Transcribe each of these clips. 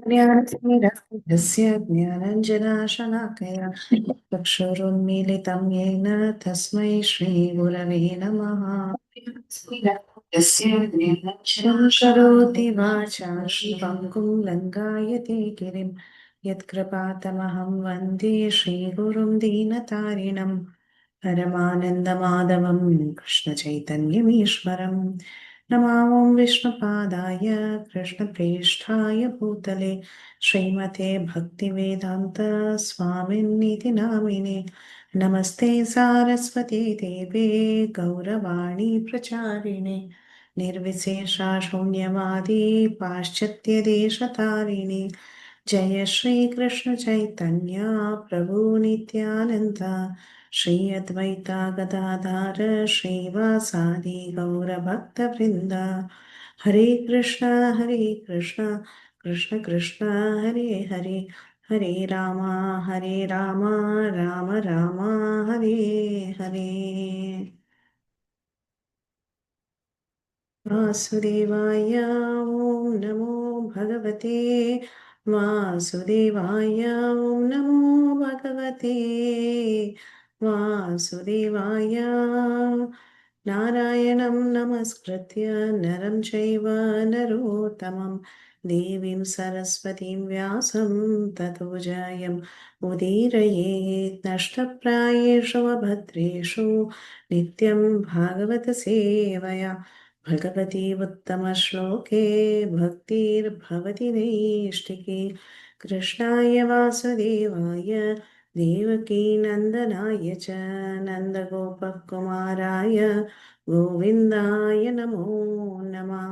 ज्ञानतिमिरस्य ज्ञानञ्जनाशलाकया चक्षुरुन्मीलितं येन तस्मै श्रीगुरवे नमः। यस्य ज्ञानञ्जनं करोति वाचां पङ्गुं लङ्घयते गिरिं यत्कृपातमहं वन्दे श्रीगुरुं दीनतारिणम् परमानन्दमाधवं कृष्णचैतन्यमीश्वरम् नमामो विष्णुपादाय कृष्णप्रेष्ठाय भूतले श्रीमते भक्तिवेदान्त स्वामिन्निति नामिने नमस्ते सारस्वती देवे गौरवाणी प्रचारिणे निर्विशेषा शून्यवादी पाश्चात्यदेशतारिणे जय श्रीकृष्ण चैतन्य प्रभु नित्यानन्द श्री अद्वैता गदाधर श्रीवासादि गौरभक्तवृन्द हरे कृष्ण कृष्ण कृष्ण हरे हरे हरे राम राम राम हरे हरे वासुदेवाय ॐ नमो भगवते वासुदेवाय ॐ नमो भगवते वासुदेवाय नारायणं नमस्कृत्य नरं चैव नरोत्तमं देवीं सरस्वतीं व्यासं ततो जयम् उदीरयेत् नष्टप्रायेषु अभद्रेषु नित्यं भागवतसेवया भगवती उत्तमश्लोके भक्तिर्भवति नैष्टिकी कृष्णाय वासुदेवाय देवकीनन्दनाय च नन्दगोपकुमाराय गोविन्दाय नमो नमः.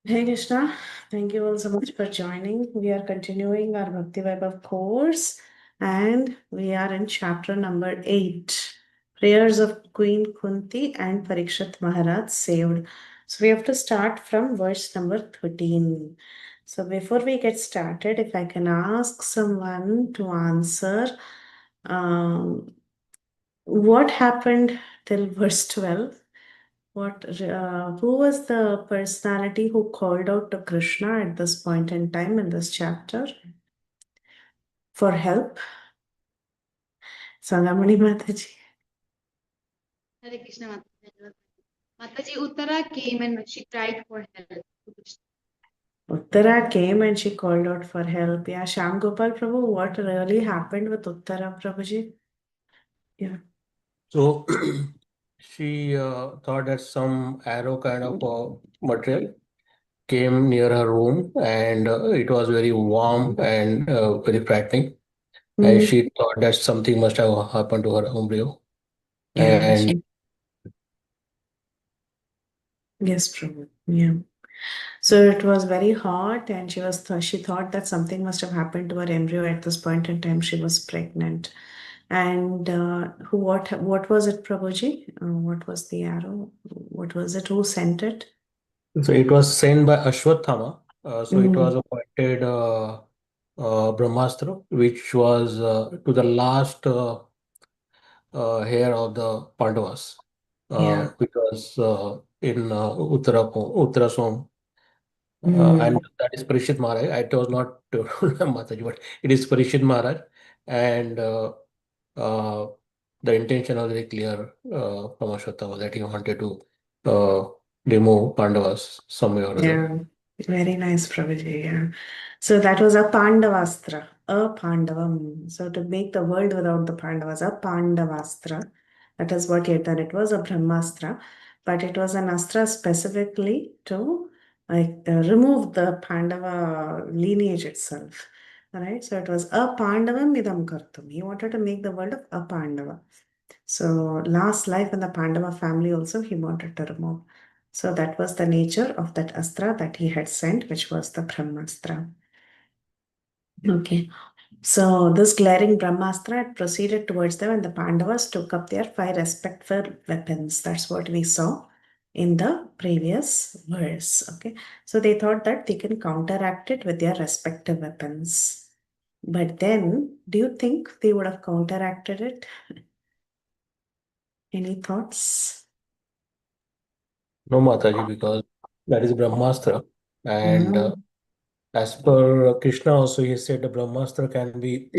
Hey Krishna, thank you all so much for joining. We are continuing our Bhakti Vaibhav course and we are in chapter number 8. Prayers of Queen Kunti and Parikshit Maharaj saved. So we have to start from verse number 13. So before we get started, if I can ask someone to answer what happened till verse 12? Who was the personality who called out to Krishna at this point in time in this chapter for help? Sangamani Mataji. Hare Krishna Mataji. Mataji, Uttara came and she cried for help. Uttara came and she called out for help. Yeah, Sham Gopal Prabhu, what really happened with Uttara Prabhuji? Yeah. So she thought that some arrow kind of material came near her room, and it was very warm and very frightening. And she thought that something must have happened to her embryo. Yeah. And Yes, Prabhu. Yeah. So it was very hot, and she thought that something must have happened to her embryo at this point in time. She was pregnant, and what was it, Prabhuji? What was the arrow? What was it? Who sent it? so it was sent by Ashwatthama. So it was a pointed Brahmastra, which was to the last hair of the Pandavas, Yeah. which was in Uttarasoma. And that is Parishit Maharaj. It was not Mataji, but it is Parishit Maharaj. And uh, the intention was very clear from Ashwatthama that he wanted to remove Pandavas somewhere or other. Yeah. Very nice, Prabhuji. Yeah. So that was a Pandavastra, a Pandavam. So to make the world without the Pandavas, a Pandavastra. That is what he had done. It was a Brahmastra, but it was an astra specifically to remove the Pandava lineage itself. All right. So it was a Pandavam idam kartum. He wanted to make the world of a Pandava. So last life in the Pandava family also he wanted to remove. So that was the nature of that astra that he had sent, which was the Brahmastra. Okay. So this glaring Brahmastra had proceeded towards them, and the Pandavas took up their 5 respective weapons. That's what we saw in the previous verse. Okay. So they thought that they can counteract it with their respective weapons. But then, do you think they would have counteracted it? Any thoughts? No, Mataji, because that is Brahmastra. And as per Krishna also, he said the Brahmastra can be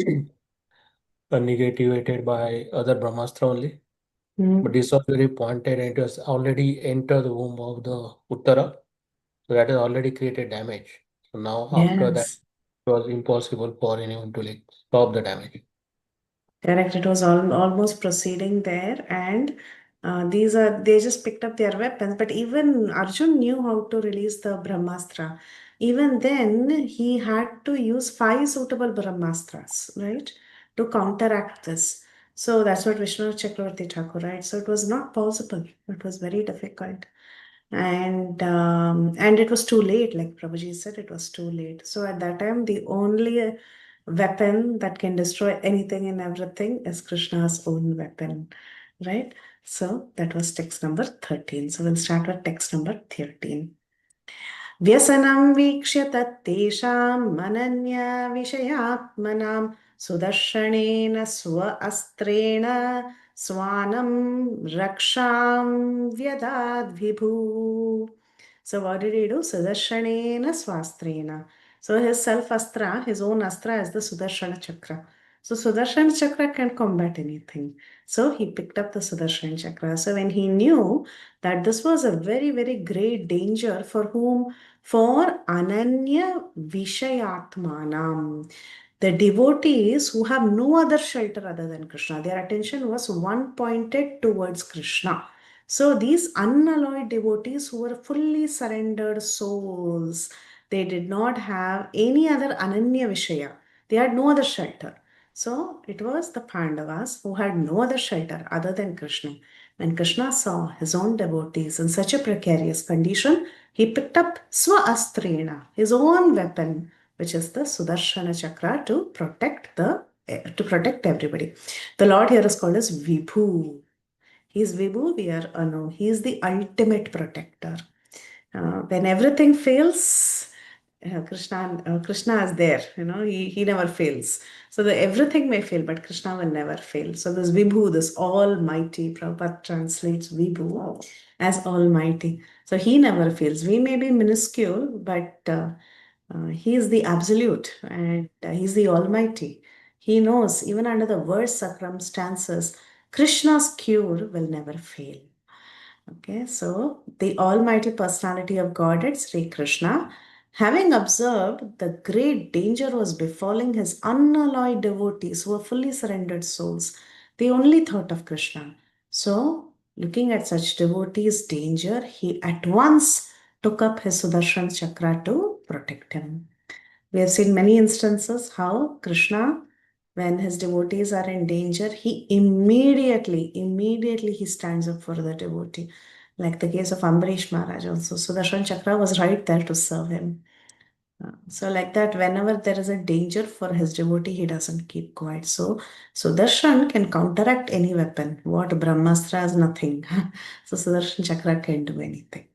negativated by other Brahmastra only. But this was very pointed and it was already entered the womb of the Uttara. So that has already created damage. So now after that, Yes. it was impossible for anyone to like stop the damage. Correct. It was almost proceeding there, and they just picked up their weapons. But even Arjun knew how to release the Brahmastra. Even then, he had to use 5 suitable Brahmastras, right, to counteract this. So that's what Vishnu Chakravarti Thakur, right? So it was not possible. It was very difficult. And it was too late, like Prabhuji said, it was too late. So at that time, the only weapon that can destroy anything and everything is Krishna's own weapon, right? So that was text number 13. So we'll start with text number 13. व्यसनं वीक्ष्य तत्तेषां मनन्यविषयात्मनां सुदर्शनेन स्व अस्त्रेण स्वानं रक्षां व्यदाद्विभू. So what did he do? Sudarshanena swastrena. So his self-astra, his own astra is the Sudarshana Chakra. So Sudarshana Chakra can combat anything. So he picked up the Sudarshana Chakra. So when he knew that this was a very, very great danger for whom? For Ananya Vishayatmanam. The devotees who have no other shelter other than Krishna, their attention was one pointed towards Krishna. So these unalloyed devotees who were fully surrendered souls, they did not have any other Ananya Vishaya. They had no other shelter. So it was the Pandavas who had no other shelter other than Krishna. When Krishna saw his own devotees in such a precarious condition, he picked up Swa Astrena, his own weapon, which is the Sudarshana Chakra to protect everybody. The Lord here is called as Vibhu. He is Vibhu, we are Anu. He is the ultimate protector. When everything fails, Krishna is there. He never fails. So everything may fail, but Krishna will never fail. So this Vibhu, this Almighty, Prabhupada translates Vibhu as Almighty. So he never fails. We may be minuscule, but he is the absolute and he's the Almighty. He knows even under the worst circumstances, Krishna's cure will never fail. Okay, so the Almighty Personality of Godhead, Sri Krishna, having observed the great danger was befalling his unalloyed devotees who were fully surrendered souls, they only thought of Krishna. So, looking at such devotees' danger, he at once took up his Sudarshan Chakra to protect him. We have seen many instances how Krishna, when his devotees are in danger, he immediately he stands up for the devotee. Like the case of Ambarish Maharaj also. Sudarshan Chakra was right there to serve him. So like that, whenever there is a danger for his devotee, he doesn't keep quiet. So Sudarshan can counteract any weapon. What Brahmastra is nothing. So Sudarshan Chakra can do anything.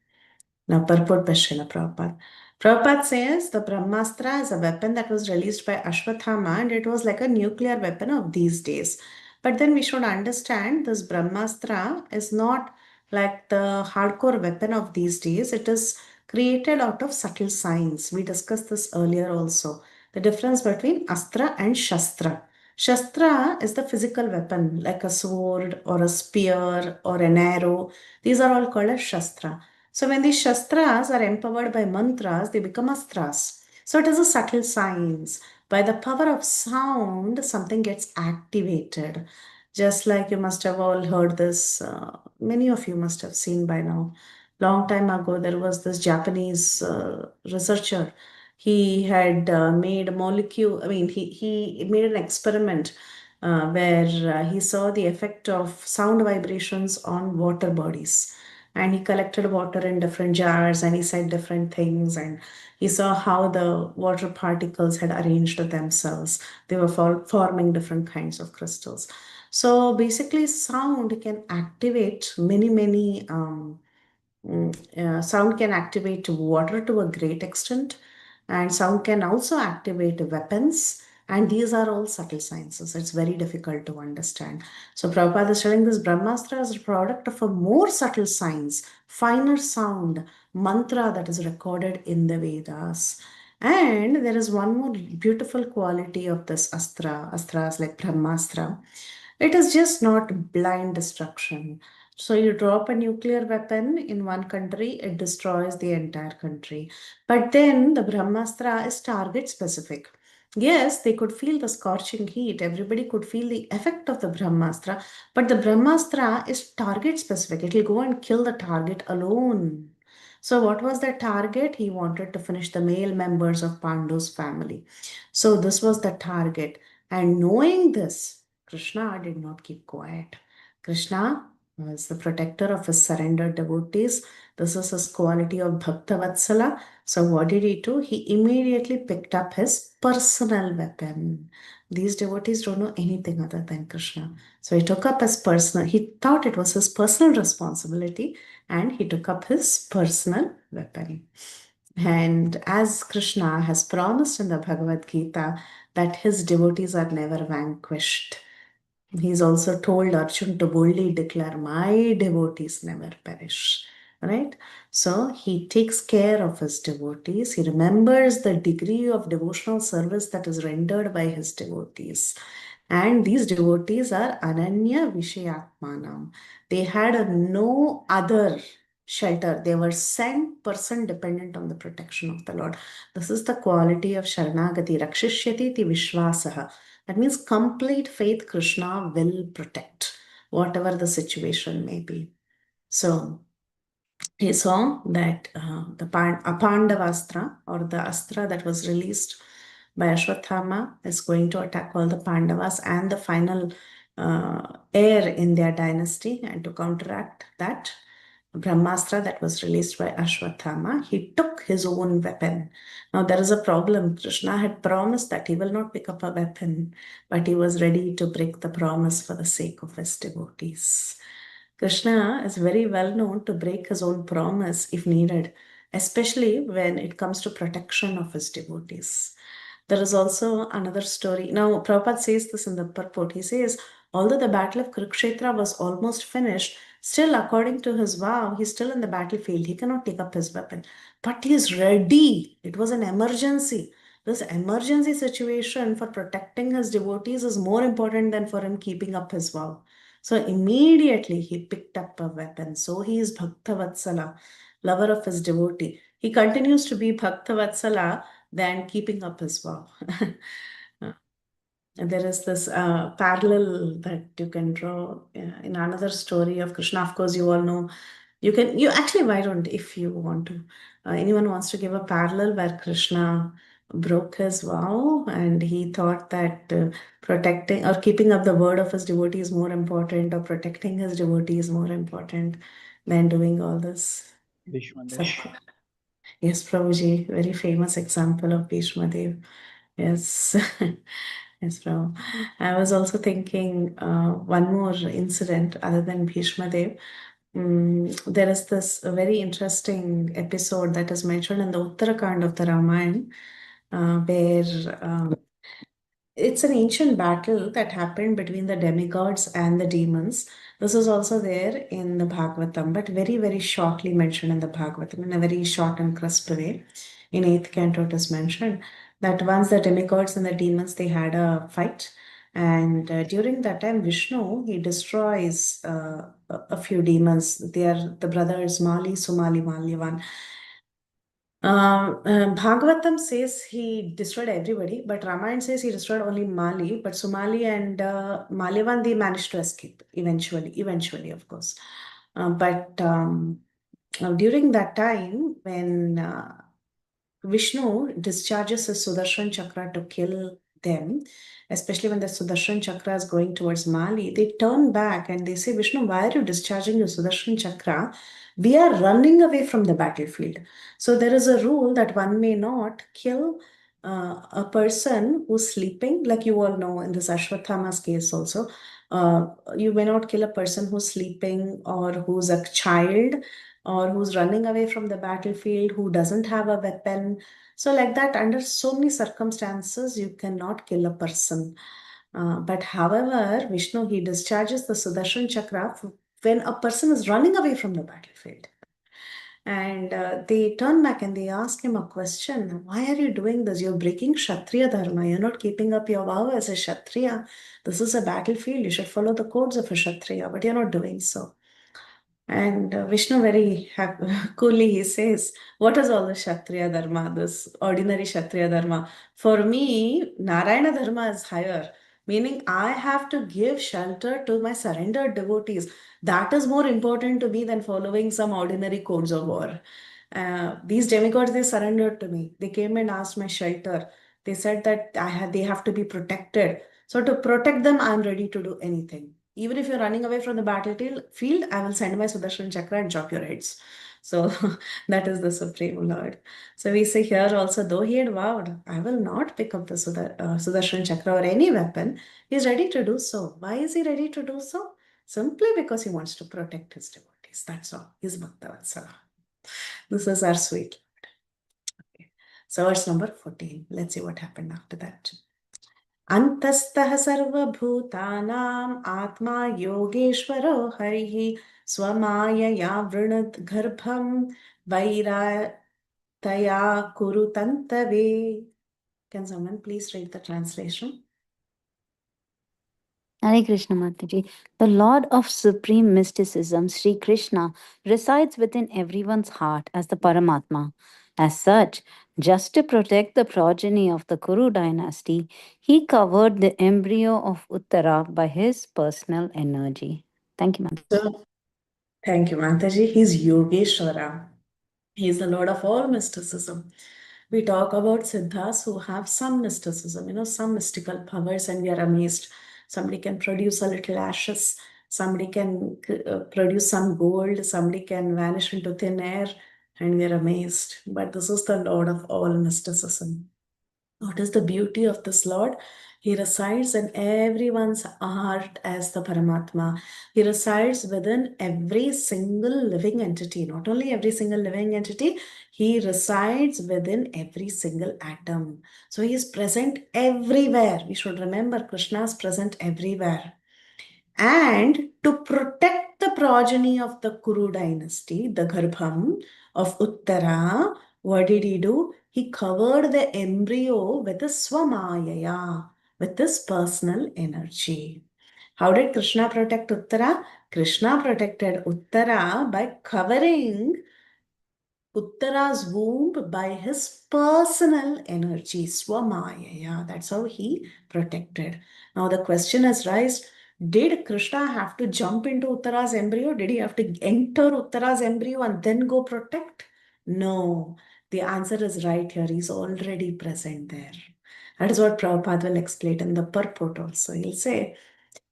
Now, purport by Srila Prabhupada. Prabhupada says the Brahmastra is a weapon that was released by Ashwathama and it was like a nuclear weapon of these days. But then we should understand this Brahmastra is not like the hardcore weapon of these days. It is created out of subtle science. We discussed this earlier also. The difference between Astra and Shastra. Shastra is the physical weapon like a sword or a spear or an arrow. These are all called as Shastra. So when these Shastras are empowered by mantras, they become astras. So it is a subtle science. By the power of sound, something gets activated. Just like you must have all heard this, many of you must have seen by now. Long time ago, there was this Japanese researcher. He had made a molecule, he made an experiment where he saw the effect of sound vibrations on water bodies. And he collected water in different jars and he said different things, and he saw how the water particles had arranged themselves. They were forming different kinds of crystals. So basically, sound can activate many sound can activate water to a great extent, and sound can also activate weapons. And these are all subtle sciences. It's very difficult to understand. So Prabhupada is telling this Brahmastra is a product of a more subtle science, finer sound, mantra that is recorded in the Vedas. And there is one more beautiful quality of this astras like Brahmastra. It is just not blind destruction. So you drop a nuclear weapon in one country, it destroys the entire country. But then the Brahmastra is target specific. Yes, they could feel the scorching heat. Everybody could feel the effect of the Brahmastra. But the Brahmastra is target specific. It will go and kill the target alone. So, what was the target? He wanted to finish the male members of Pandu's family. So, this was the target. And knowing this, Krishna did not keep quiet. Krishna was the protector of his surrendered devotees. This is his quality of Bhaktavatsala. So, what did he do? He immediately picked up his personal weapon. These devotees don't know anything other than Krishna. So, he took up his personal, he thought it was his personal responsibility and he took up his personal weapon. And as Krishna has promised in the Bhagavad Gita that his devotees are never vanquished, he's also told Arjun to boldly declare, my devotees never perish. Right? So he takes care of his devotees. He remembers the degree of devotional service that is rendered by his devotees. And these devotees are Ananya Vishayatmanam. They had no other shelter. They were 100% dependent on the protection of the Lord. This is the quality of Sharanagati. Rakshishyati ti Vishwasaha. That means complete faith Krishna will protect, whatever the situation may be. So he saw that the Apandavastra or the Astra that was released by Ashwatthama is going to attack all the Pandavas and the final heir in their dynasty. And to counteract that, Brahmastra that was released by Ashwatthama, he took his own weapon. Now there is a problem. Krishna had promised that he will not pick up a weapon, but he was ready to break the promise for the sake of his devotees. Krishna is very well known to break his own promise if needed, especially when it comes to protection of his devotees. There is also another story. Now, Prabhupada says this in the purport. He says, although the battle of Kurukshetra was almost finished, still, according to his vow, he's still in the battlefield. He cannot take up his weapon, but he is ready. It was an emergency. This emergency situation for protecting his devotees is more important than for him keeping up his vow. So immediately he picked up a weapon. So he is Bhaktavatsala, lover of his devotee. He continues to be Bhaktavatsala than keeping up his vow. And there is this parallel that you can draw in another story of Krishna. Of course, you all know. You actually, why don't, if you want to, anyone wants to give a parallel where Krishna broke his vow and he thought that protecting or keeping up the word of his devotee is more important, or protecting his devotee is more important than doing all this. Bhishmadev. Yes, Prabhuji, very famous example of Bhishma Dev. Yes, yes, Prabhu. I was also thinking one more incident other than Bhishma Dev. There is this very interesting episode that is mentioned in the Uttarakand of the Ramayana, where it's an ancient battle that happened between the demigods and the demons. This is also there in the Bhagavatam, but very, very shortly mentioned in the Bhagavatam in a very short and crisp way. In 8th canto, it is mentioned that once the demigods and the demons they had a fight, and during that time, Vishnu he destroys a few demons. They are the brothers Mali, Sumali, Malyavan. Bhagavatam says he destroyed everybody, but Ramayana says he destroyed only Mali, but Sumali and Malyavan they managed to escape eventually, of course. But during that time, when Vishnu discharges his Sudarshan Chakra to kill them, especially when the Sudarshan Chakra is going towards Mali, they turn back and they say, Vishnu, why are you discharging your Sudarshan Chakra? We are running away from the battlefield. So there is a rule that one may not kill a person who's sleeping, like you all know in this Ashwatthama's case also. You may not kill a person who's sleeping or who's a child or who's running away from the battlefield, who doesn't have a weapon. So, like that, under so many circumstances, you cannot kill a person. But however, Vishnu, he discharges the Sudarshan Chakra when a person is running away from the battlefield. And they turn back and they ask him a question. Why are you doing this? You're breaking Kshatriya Dharma. You're not keeping up your vow as a Kshatriya. This is a battlefield. You should follow the codes of a Kshatriya, but you're not doing so. And Vishnu very coolly he says, what is all the Kshatriya Dharma, this ordinary Kshatriya Dharma? For me, Narayana Dharma is higher, meaning I have to give shelter to my surrendered devotees. That is more important to me than following some ordinary codes of war. These demigods, they surrendered to me. They came and asked my shelter. They said that they have to be protected. So to protect them, I'm ready to do anything. Even if you're running away from the battlefield, I will send my Sudarshan Chakra and chop your heads. So that is the Supreme Lord. So we say here also, though he had vowed, I will not pick up the Sudarshan Chakra or any weapon, he is ready to do so. Why is he ready to do so? Simply because he wants to protect his devotees. That's all. He's Bhakta Vatsala. This is our sweet Lord. Okay. So verse number 14. Let's see what happened after that. अन्तस्तः सर्वभूतानाम् आत्मा योगेश्वरो हरिः स्वमायया वृणद् गर्भं वैरातया कुरुतन्तवे. Can someone please read the translation? Hare Krishna Mataji. The Lord of Supreme Mysticism, Sri Krishna, resides within everyone's heart as the Paramatma. As such, just to protect the progeny of the Kuru dynasty, he covered the embryo of Uttara by his personal energy. Thank you, Mataji. So, thank you, Mataji. He's Yogeshwara. He is the Lord of all mysticism. We talk about Siddhas who have some mysticism, some mystical powers, and we are amazed. Somebody can produce a little ashes, somebody can produce some gold, somebody can vanish into thin air, and we are amazed. But this is the Lord of all mysticism. What is the beauty of this Lord? He resides in everyone's heart as the Paramatma. He resides within every single living entity. Not only every single living entity, he resides within every single atom. So he is present everywhere. We should remember Krishna is present everywhere. And to protect the progeny of the Kuru dynasty, the Garbham of Uttara, what did he do? He covered the embryo with a Swamayaya, with his personal energy. How did Krishna protect Uttara? Krishna protected Uttara by covering Uttara's womb by his personal energy, Swamayaya. That's how he protected. Now the question is raised, did Krishna have to jump into Uttara's embryo? Did he have to enter Uttara's embryo and then go protect? No. The answer is right here. He's already present there. That is what Prabhupada will explain in the purport also. He'll say,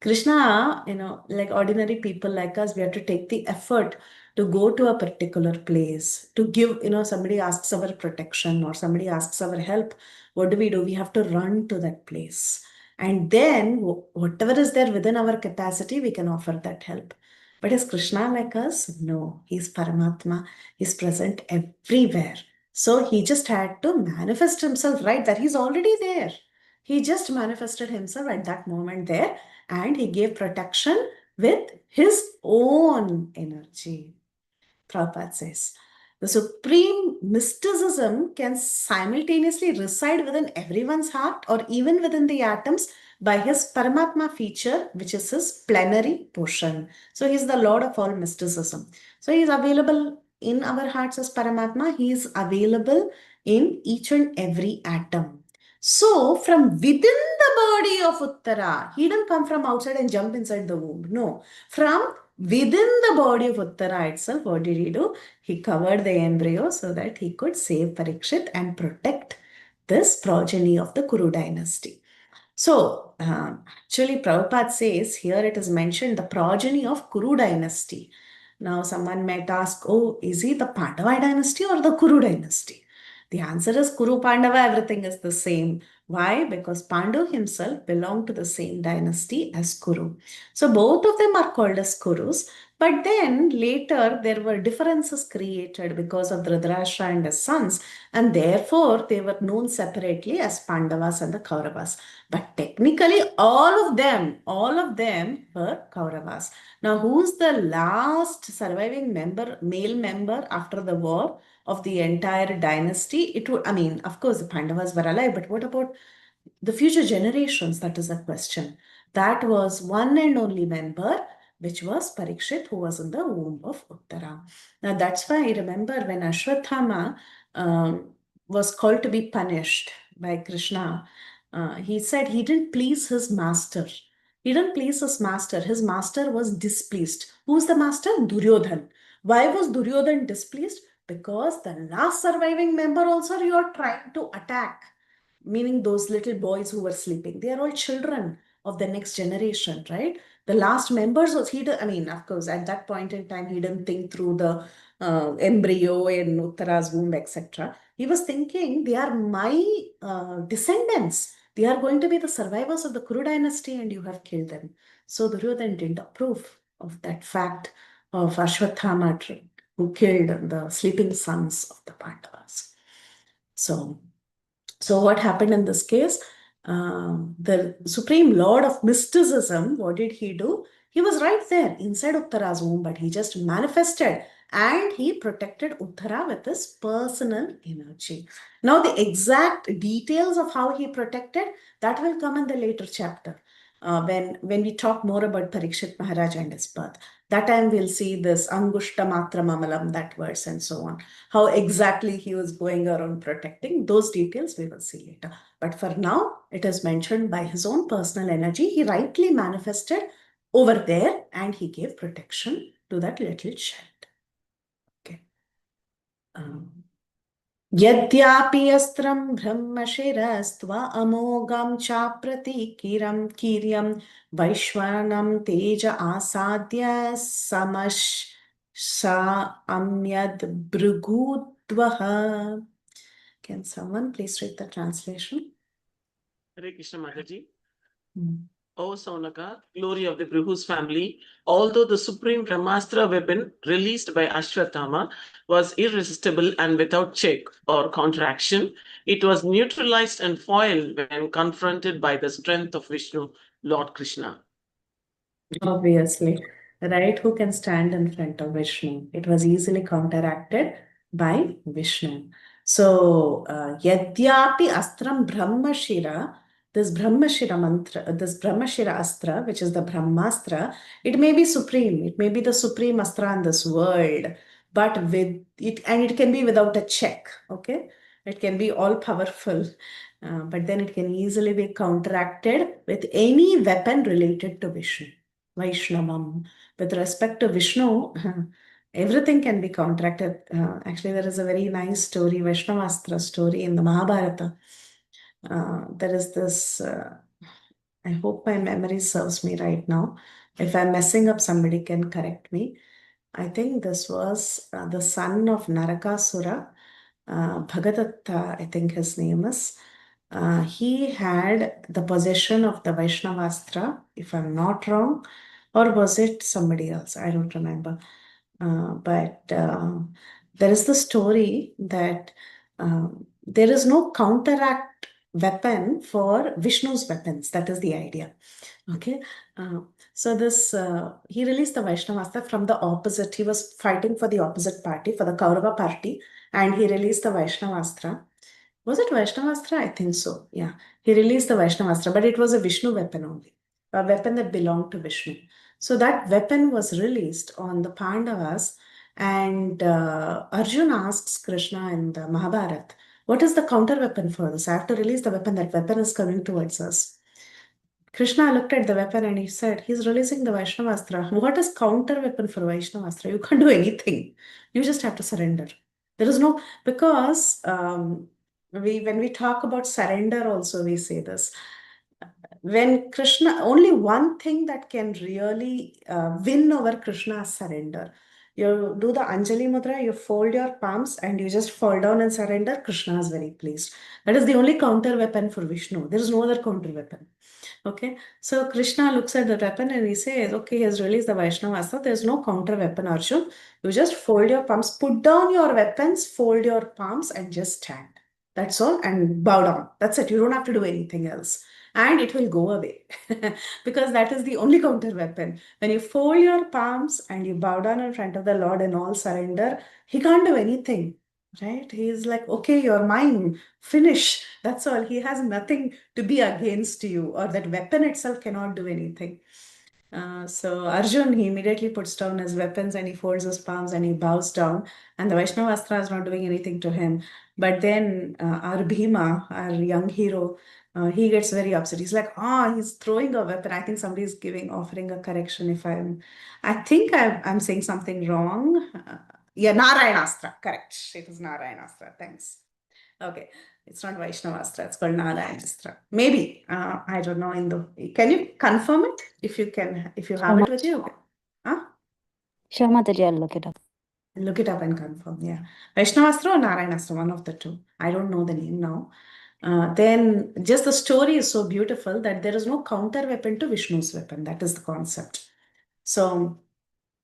Krishna, like ordinary people like us, we have to take the effort to go to a particular place, to give, somebody asks our protection or somebody asks our help. What do? We have to run to that place. And then whatever is there within our capacity, we can offer that help. But is Krishna like us? No, he's Paramatma. He's present everywhere. So he just had to manifest himself right there. He's already there. He just manifested himself at that moment there and he gave protection with his own energy. Prabhupada says, the supreme mysticism can simultaneously reside within everyone's heart or even within the atoms by his Paramatma feature, which is his plenary portion. So he is the Lord of all mysticism. So he is available in our hearts as Paramatma. He is available in each and every atom. So from within the body of Uttara, he didn't come from outside and jump inside the womb. No, from within the body of Uttara itself, what did he do? He covered the embryo so that he could save Parikshit and protect this progeny of the Kuru dynasty. So, actually, Prabhupada says here it is mentioned the progeny of Kuru dynasty. Now, someone might ask, oh, is he the Pandava dynasty or the Kuru dynasty? The answer is Kuru Pandava, everything is the same. Why? Because Pandu himself belonged to the same dynasty as Kuru. So both of them are called as Kurus. But then later there were differences created because of Dhritarashtra and his sons, and therefore they were known separately as Pandavas and the Kauravas. But technically all of them were Kauravas. Now, who's the last surviving male member after the war of the entire dynasty? It would, I mean, of course, the Pandavas were alive, but what about the future generations? That is a question. That was one and only member, which was Parikshit, who was in the womb of Uttara. Now, that's why I remember when Ashwathama was called to be punished by Krishna, he said he didn't please his master. He didn't please his master. His master was displeased. Who's the master? Duryodhan. Why was Duryodhan displeased? Because the last surviving member also you are trying to attack, meaning those little boys who were sleeping. They are all children of the next generation, right? The last members was I mean, of course, at that point in time, he didn't think through the embryo in Uttara's womb, etc. He was thinking they are my descendants. They are going to be the survivors of the Kuru dynasty, and you have killed them. So Duryodhan didn't approve of that fact of Ashwathama, who killed the sleeping sons of the Pandavas. So what happened in this case? The Supreme Lord of Mysticism, what did he do? He was right there inside Uttara's womb, but he just manifested and he protected Uttara with his personal energy. Now, the exact details of how he protected, that will come in the later chapter. When we talk more about Parikshit Maharaj and his birth. That time we'll see this Angushta Matra Mamalam, that verse and so on. How exactly he was going around protecting, those details we will see later. But for now, it is mentioned by his own personal energy. He rightly manifested over there and he gave protection to that little child. Okay. Yadyapi astram brahmashiras-tva amogam chaprati-kiryam vaishwanam teja asadya samash sa amyad brugudvaha. Can someone please read the translation? Hare Krishna Mataji. Hmm. O Saunaka, glory of the Brihu's family, although the supreme Brahmastra weapon released by Ashwathama was irresistible and without check or counteraction, it was neutralized and foiled when confronted by the strength of Vishnu, Lord Krishna. Obviously, right? Who can stand in front of Vishnu? It was easily counteracted by Vishnu. So, Yadyapi Astram Brahmashira, this Brahmashira mantra, this Brahmashira Astra, which is the Brahmastra, it may be supreme, it may be the supreme Astra in this world, but with it, and it can be without a check, okay? It can be all powerful. But then it can easily be counteracted with any weapon related to Vishnu. Vaishnavam. With respect to Vishnu, everything can be counteracted. Actually, there is a very nice story, Vaishnavastra story in the Mahabharata. There is this, I hope my memory serves me right now. If I'm messing up, somebody can correct me. I think this was the son of Narakasura, Bhagadatta, I think his name is. He had the possession of the Vaishnavastra, if I'm not wrong, or was it somebody else? I don't remember. But there is the story that there is no counteract weapon for Vishnu's weapons. That is the idea. Okay. So this he released the Vaishnavastra from the opposite. He was fighting for the opposite party, for the Kaurava party, and he released the Vaishnavastra. Was it Vaishnavastra? I think so. Yeah. He released the Vaishnavastra, but it was a Vishnu weapon only, a weapon that belonged to Vishnu. So that weapon was released on the Pandavas, and Arjuna asks Krishna in the Mahabharata, what is the counter weapon for this? I have to release the weapon. That weapon is coming towards us. Krishna looked at the weapon and he said, he's releasing the Vaishnavastra. What is counter weapon for Vaishnavastra? You can't do anything. You just have to surrender. There is no, because when we talk about surrender also, we say this. When Krishna, only one thing that can really win over Krishna is surrender. You do the Anjali Mudra, you fold your palms and you just fall down and surrender. Krishna is very pleased. That is the only counter weapon for Vishnu. There is no other counter weapon. Okay, so Krishna looks at the weapon and he says, okay, he has released the Vaishnava Astra. There's no counter weapon, Arjun. You just fold your palms, put down your weapons, fold your palms, and just stand. That's all, and bow down. That's it. You don't have to do anything else. And it will go away because that is the only counter weapon. When you fold your palms and you bow down in front of the Lord in all surrender, he can't do anything, right? He's like, okay, you're mine, finish. That's all. He has nothing to be against you, or that weapon itself cannot do anything. So Arjun, he immediately puts down his weapons and he folds his palms and he bows down, and the Vaishnava Astra is not doing anything to him. But then our Bhima, our young hero, he gets very upset. He's like, he's throwing a weapon. I think somebody is offering a correction. I think I'm saying something wrong. Yeah, Narayanastra, correct. It is Narayanastra. Thanks. Okay, it's not Vaishnavastra, it's called Narayanastra. Maybe, I don't know. Can you confirm it if you can, if you have it with you? Huh? Sure, Mataji, I'll look it up. Look it up and confirm. Yeah, Vaishnavastra or Narayanastra, one of the two. I don't know the name now. Then just the story is so beautiful that there is no counter weapon to Vishnu's weapon. That is the concept. So,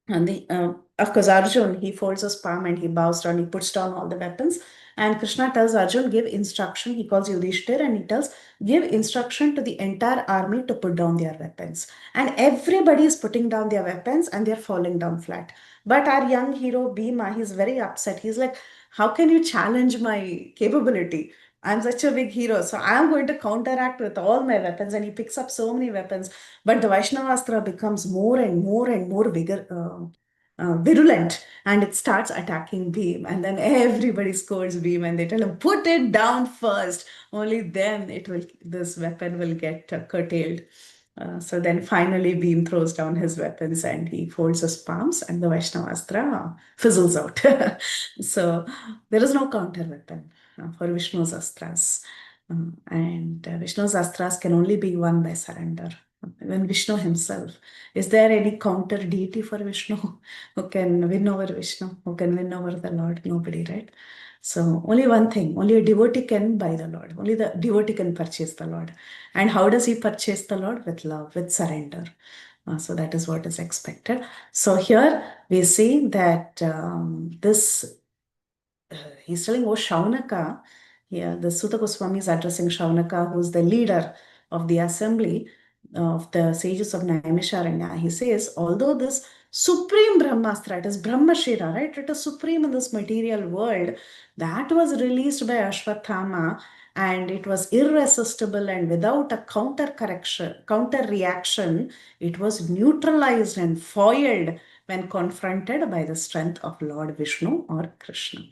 of course, Arjun, he folds his palm and he bows down, he puts down all the weapons. And Krishna tells Arjun, give instruction. He calls Yudhishthir and he tells, give instruction to the entire army to put down their weapons. And everybody is putting down their weapons and they're falling down flat. But our young hero, Bhima, he's very upset. He's like, how can you challenge my capability? I'm such a big hero, so I'm going to counteract with all my weapons. And he picks up so many weapons. But the Vaishnavastra becomes more and more and more virulent, and it starts attacking Bhim. And then everybody scores Bhim, and they tell him, put it down first. Only then this weapon will get curtailed. So then finally Bhim throws down his weapons and he folds his palms, and the Vaishnavastra fizzles out. So there is no counter weapon for Vishnu's astras. And Vishnu's astras can only be won by surrender. Even Vishnu himself. Is there any counter deity for Vishnu who can win over Vishnu, who can win over the Lord? Nobody, right? So only one thing, only a devotee can buy the Lord. Only the devotee can purchase the Lord. And how does he purchase the Lord? With love, with surrender. So that is what is expected. So here we see that he's telling, oh Shaunaka, yeah, the Sutta Goswami is addressing Shaunaka, who's the leader of the assembly of the sages of Naimisharanya. He says, although this supreme Brahmastra, it is Brahmashira, right? It is supreme in this material world, that was released by Ashwatthama, and it was irresistible, and without a counter reaction, it was neutralized and foiled when confronted by the strength of Lord Vishnu or Krishna.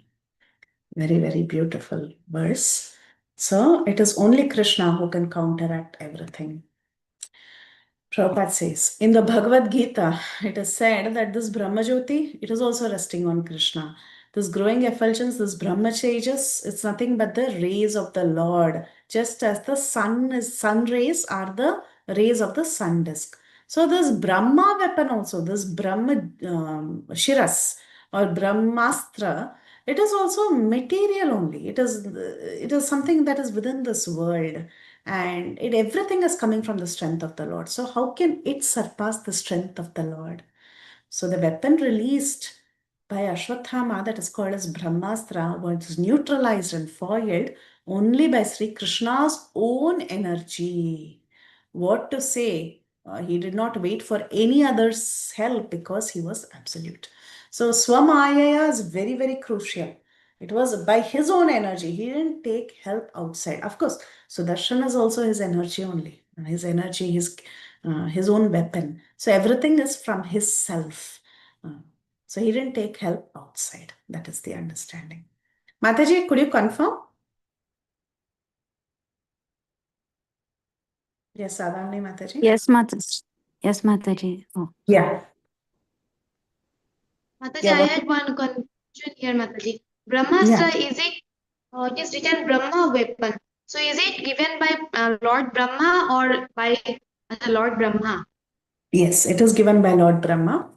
Very, very beautiful verse. So it is only Krishna who can counteract everything. Prabhupada says, in the Bhagavad Gita, it is said that this Brahmajyoti, it is also resting on Krishna. This growing effulgence, this Brahmachajas, it's nothing but the rays of the Lord. Just as the sun rays are the rays of the sun disk. So this Brahma weapon also, this Brahma Shiras or Brahmastra, it is also material only. It is something that is within this world. And everything is coming from the strength of the Lord. So how can it surpass the strength of the Lord? So the weapon released by Ashwatthama, that is called as Brahmastra, was neutralized and foiled only by Sri Krishna's own energy. What to say? He did not wait for any other's help because he was absolute. So Swamayaya is very, very crucial. It was by his own energy. He didn't take help outside. Of course, Sudarshan is also his energy only. His energy, his own weapon. So everything is from his self. So he didn't take help outside. That is the understanding. Mataji, could you confirm? Yes, Sadhavani Mataji. Yes, Mataji. Yes, Mataji. Oh. Yeah. Mataji, Yeah, I had one confusion here, Mataji. Brahmastra, it is written Brahma weapon. So is it given by Lord Brahma or by Lord Brahma? Yes, it is given by Lord Brahma.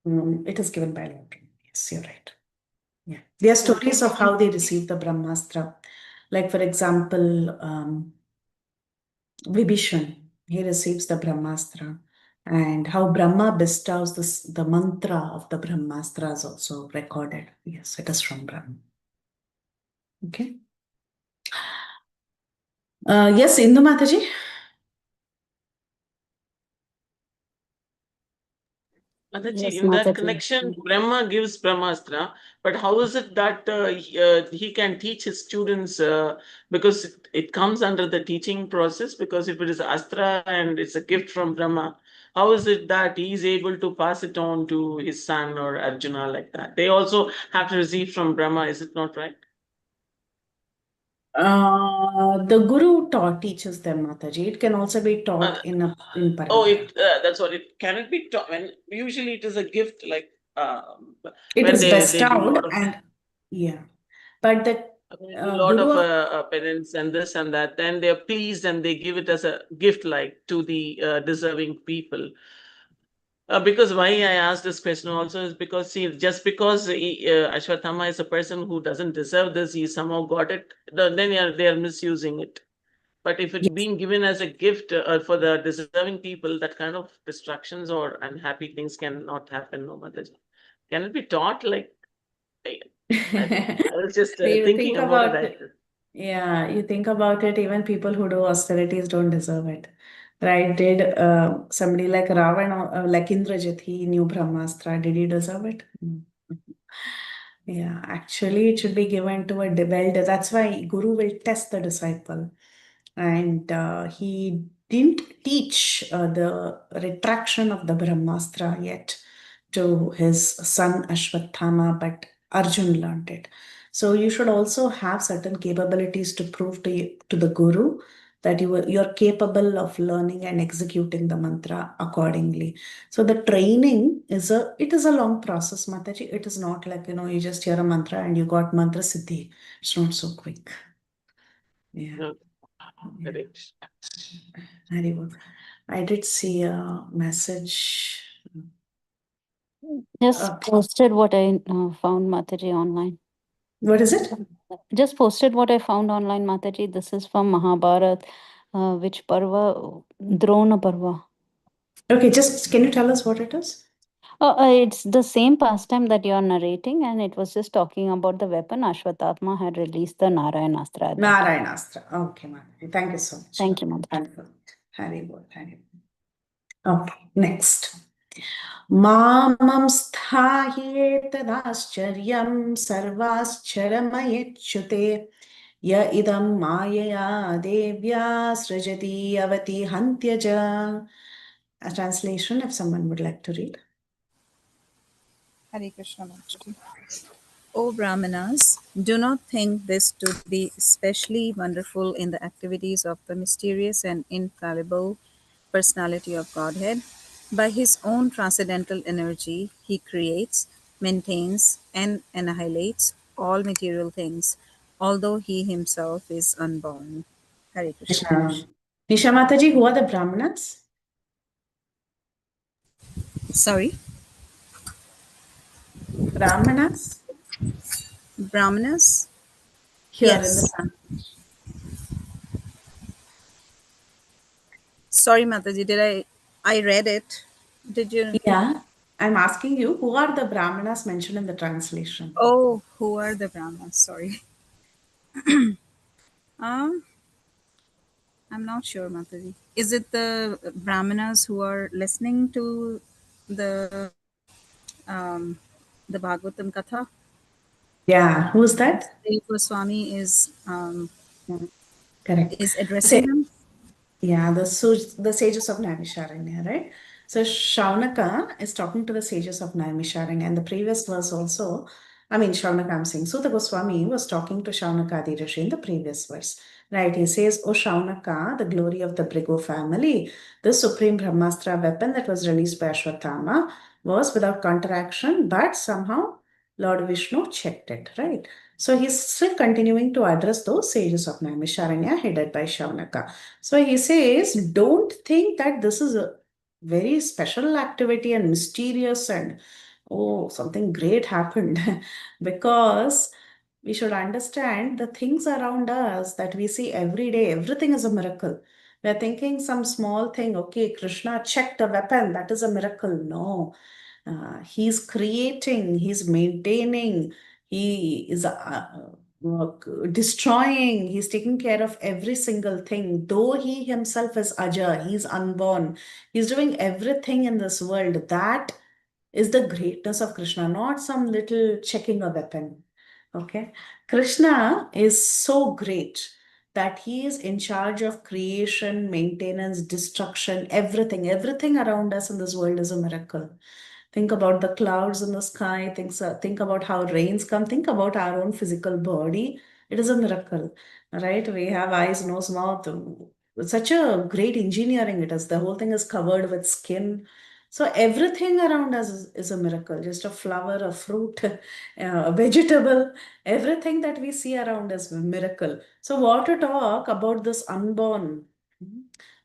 It is given by Lord Brahma. Yes, you're right. Yeah. There are stories of how they received the Brahmastra. Like, for example, Vibhishan, he receives the Brahmastra. And how Brahma bestows the mantra of the Brahmastra is also recorded. Yes, it is from Brahma. Okay. Yes, Indu Mataji. Mataji, Yes, in that Mataji. connection, Brahma gives Brahmastra, but how is it that he can teach his students? Because it comes under the teaching process. Because if it is Astra and it's a gift from Brahma, how is it that he is able to pass it on to his son or Arjuna like that? They also have to receive from Brahma, is it not right? The Guru teaches them, Mataji. It can also be taught in parampara. That's what it can it be taught when usually it is a gift like It when is they do a bestowed lot of but the a lot Guru of penance and this and that, then they're pleased and they give it as a gift like to the deserving people. Because why I asked this question also is because see, just because Ashwatthama is a person who doesn't deserve this, he somehow got it, then they are misusing it. But if it's Yes. being given as a gift for the deserving people, that kind of distractions or unhappy things cannot happen, no Mataji. Can it be taught like I was just You thinking think about about it. it. Yeah, you think about it, even people who do austerities don't deserve it. Right? Did somebody like Ravana, like Indrajit, he knew Brahmastra, did he deserve it? No. Yeah, actually, it should be given to a That's why Guru will test the disciple. And he didn't teach the retraction of the Brahmastra yet to his son Ashwatthama, but Arjun learned it. So you should also have certain capabilities to prove to the Guru that you're capable of learning and executing the mantra accordingly. So the training is a long process, Mataji. It is not like, you just hear a mantra and you got mantra siddhi. It's not so quick. Yeah. No. Yeah. Correct. Very good. I did see a message. Just posted what I found, Mataji, online. What is it? Just posted what I found online, Mataji. This is from Mahabharat. Which Parva? Drona Parva. Okay, just can you tell us what it is? It's the same pastime that you are narrating, and it was just talking about the weapon. Ashwatthama had released the Narayanastra. Narayanastra. Okay, Mataji. Thank you so much. Thank you, Mataji. Wonderful. Very good. Very good. Okay, next. Mamam sthahyetadascharyan sarvascharamayechute ya idam mayaya devya srajati avati hantyaja. A translation, if someone would like to read. Hare Krishna Mataji. O Brahmanas, do not think this to be especially wonderful in the activities of the mysterious and infallible personality of Godhead. By his own transcendental energy, he creates, maintains, and annihilates all material things, although he himself is unborn. Hare Krishna. Nisha Mataji, who are the Brahmanas? Sorry, Brahmanas? Brahmanas? Here in the Yes. sun. Sorry, Mataji, I read it? Did you? Yeah. I'm asking you, who are the Brahmanas mentioned in the translation? Oh, who are the Brahmanas? Sorry. I'm not sure, Mataji. Is it the Brahmanas who are listening to the Bhagavatam Katha? Yeah, who's that? Deva Goswami is Correct. is addressing them. Yeah, the sages of Naimisharanya, right? So Shaunaka is talking to the sages of Naimisharanya, and the previous verse also, Shaunaka, I'm saying. So the Goswami was talking to Shaunaka Adi Rishi in the previous verse, right? He says, O Shaunaka, the glory of the Brigu family, the supreme Brahmastra weapon that was released by Ashwatthama was without counteraction, but somehow Lord Vishnu checked it, right? So he's still continuing to address those sages of Naimisharanya headed by Shaunaka. So he says, don't think that this is a very special activity and mysterious and oh, something great happened. Because we should understand the things around us that we see every day, everything is a miracle. We're thinking some small thing, okay, Krishna checked a weapon, that is a miracle. No. He's creating, he's maintaining, he is destroying, he's taking care of every single thing. Though he himself is Aja, he's unborn, he's doing everything in this world. That is the greatness of Krishna, not some little checking a weapon. Okay. Krishna is so great that he is in charge of creation, maintenance, destruction, everything. Everything around us in this world is a miracle. Think about the clouds in the sky. Think about how rains come. Think about our own physical body. It is a miracle, right? We have eyes, nose, mouth. Such a great engineering it is. The whole thing is covered with skin. So everything around us is a miracle. Just a flower, a fruit, a vegetable, everything that we see around us is a miracle. So what to talk about this unborn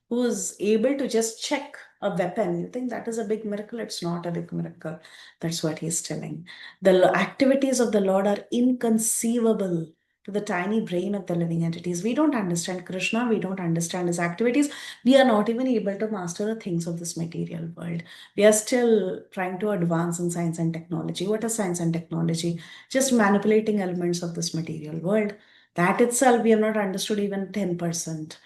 who is able to just check a weapon? You think that is a big miracle? It's not a big miracle. That's what he's telling. The activities of the Lord are inconceivable to the tiny brain of the living entities. We don't understand Krishna. We don't understand his activities. We are not even able to master the things of this material world. We are still trying to advance in science and technology. What is science and technology? Just manipulating elements of this material world. That itself, we have not understood even 10%.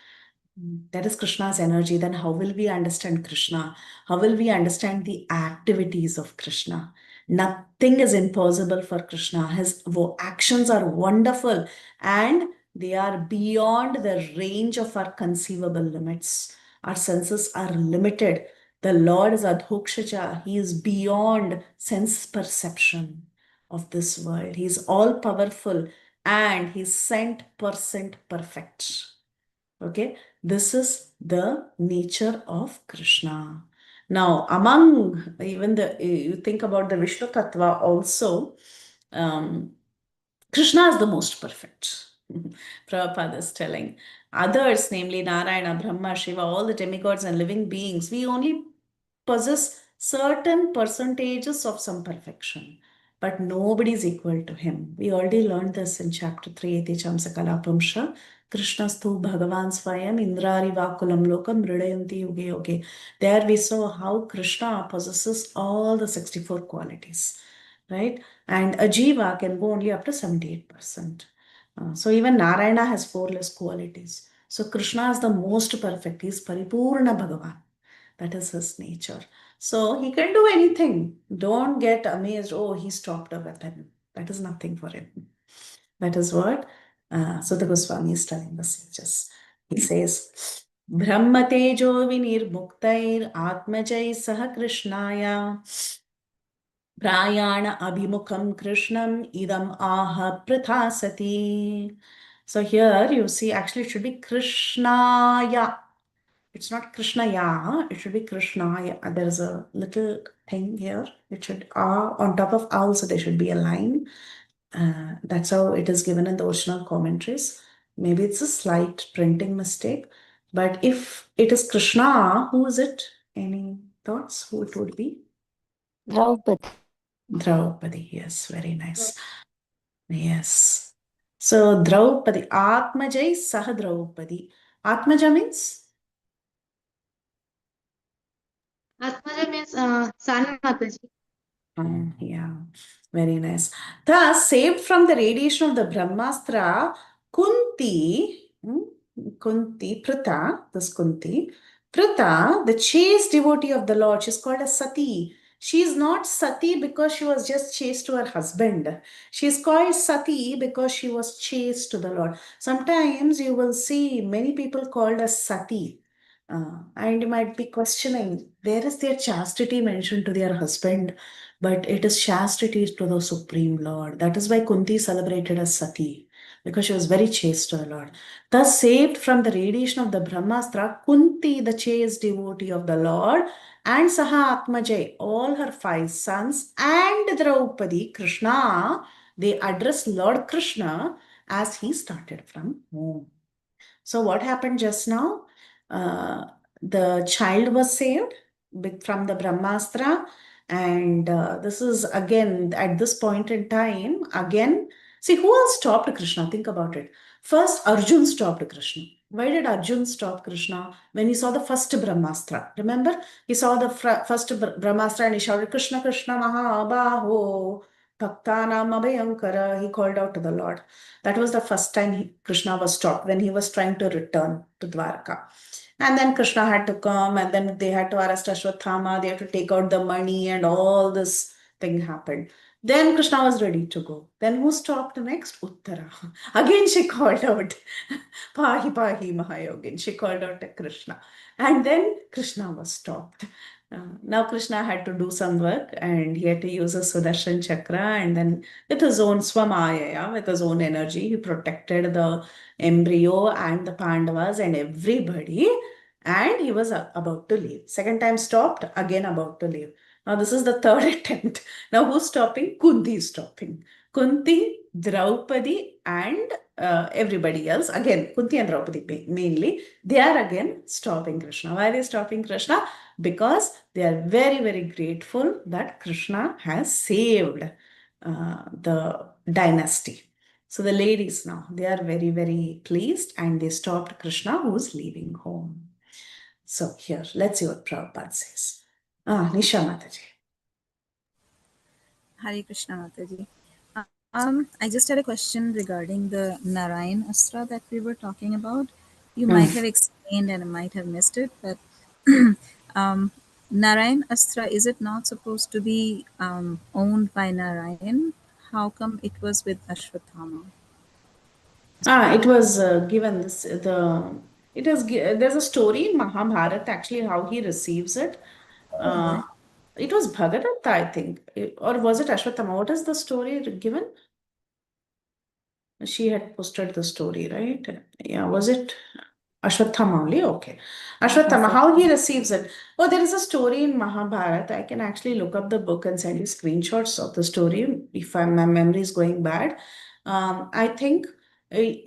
That is Krishna's energy. Then how will we understand Krishna? How will we understand the activities of Krishna? Nothing is impossible for Krishna. His actions are wonderful and they are beyond the range of our conceivable limits. Our senses are limited. The Lord is Adhokshaja. He is beyond sense perception of this world. He is all powerful and He's 100% perfect. Okay, this is the nature of Krishna. Now, among even you think about the Vishnu Tattva also, Krishna is the most perfect. Prabhupada is telling. Others, namely Narayana, Brahma, Shiva, all the demigods and living beings, we only possess certain percentages of some perfection, but nobody is equal to him. We already learned this in chapter 3, Iti Chamsakalapamsha. Krishnastu Bhagavan Swayam Indrari Vakulam Lokam Mridayanti Yuge Yoge. There we saw how Krishna possesses all the 64 qualities, right? And a jiva can go only up to 78%. So even Narayana has 4 less qualities. So Krishna is the most perfect. He is Paripurna Bhagavan. That is his nature. So he can do anything. Don't get amazed, oh, he stopped a weapon. That is nothing for him. That is what Sutta Goswami is telling the sages. He says, Brahma Tejo Vinirmuktair Atmajai Saha Krishnaya Prayana Abhimukham Krishnam Idam Aha Prathasati. So here you see, actually it should be Krishnaya. It's not Krishnaya, it should be Krishnaya. There is a little thing here. It should on top of also there should be a line. That's how it is given in the original commentaries. Maybe it's a slight printing mistake. But if it is Krishna, who is it? Any thoughts who it would be? Draupadi. Draupadi, yes, very nice. Yes. So Draupadi, Atmajai Saha Draupadi. Atmaja means? Atmaja means son, Mataji. Yeah, very nice. Thus, saved from the radiation of the Brahmastra, Kunti, Prita, the chaste devotee of the Lord, she's called as Sati. She is not Sati because she was just chaste to her husband. She is called Sati because she was chaste to the Lord. Sometimes you will see many people called as Sati. And you might be questioning, where is their chastity mentioned to their husband? But it is chastity to the Supreme Lord. That is why Kunti is celebrated as Sati, because she was very chaste to the Lord. Thus, saved from the radiation of the Brahmastra, Kunti, the chaste devotee of the Lord, and Saha Atmajai, all her 5 sons, and Draupadi, Krishna, they address Lord Krishna as he started from home. So, what happened just now? The child was saved from the Brahmastra. And this is again, at this point in time, again, see who else stopped Krishna? Think about it. First, Arjun stopped Krishna. Why did Arjun stop Krishna? When he saw the first Brahmastra. Remember? He saw the first Brahmastra and he shouted, Krishna, Krishna, Mahabaho, Bhaktanam Abhayankara. He called out to the Lord. That was the first time Krishna was stopped, when he was trying to return to Dwarka. And then Krishna had to come, and then they had to arrest Ashwathama, they had to take out the money, and all this thing happened. Then Krishna was ready to go. Then who stopped next? Uttara. Again she called out, Pahi Pahi Mahayogin. She called out to Krishna. And then Krishna was stopped. Now Krishna had to do some work, and he had to use a Sudarshan Chakra, and then with his own Swamaya, with his own energy, he protected the embryo and the Pandavas and everybody, and he was about to leave. Second time stopped, again about to leave. Now this is the third attempt. Now who's stopping? Kunti is stopping. Kunti, Draupadi, and everybody else. Again, Kunti and Draupadi mainly, they are again stopping Krishna. Why are they stopping Krishna? Because they are very, very grateful that Krishna has saved the dynasty. So the ladies now, they are very, very pleased, and they stopped Krishna, who's leaving home. So here, let's see what Prabhupada says. Nisha Mataji. Hare Krishna Mataji. I just had a question regarding the Narayan Astra that we were talking about. You might have explained and I might have missed it, but Narayan Astra, is it not supposed to be owned by Narayan? How come it was with Ashwathama? It was given this there's a story in Mahabharata actually how he receives it. It was Bhagadatta, I think, or was it Ashwatthama? What is the story given? She had posted the story, right? Yeah, was it Ashwatthama only? Okay. Ashwatthama, how he receives it. Oh, there is a story in Mahabharata. I can actually look up the book and send you screenshots of the story if my memory is going bad. I think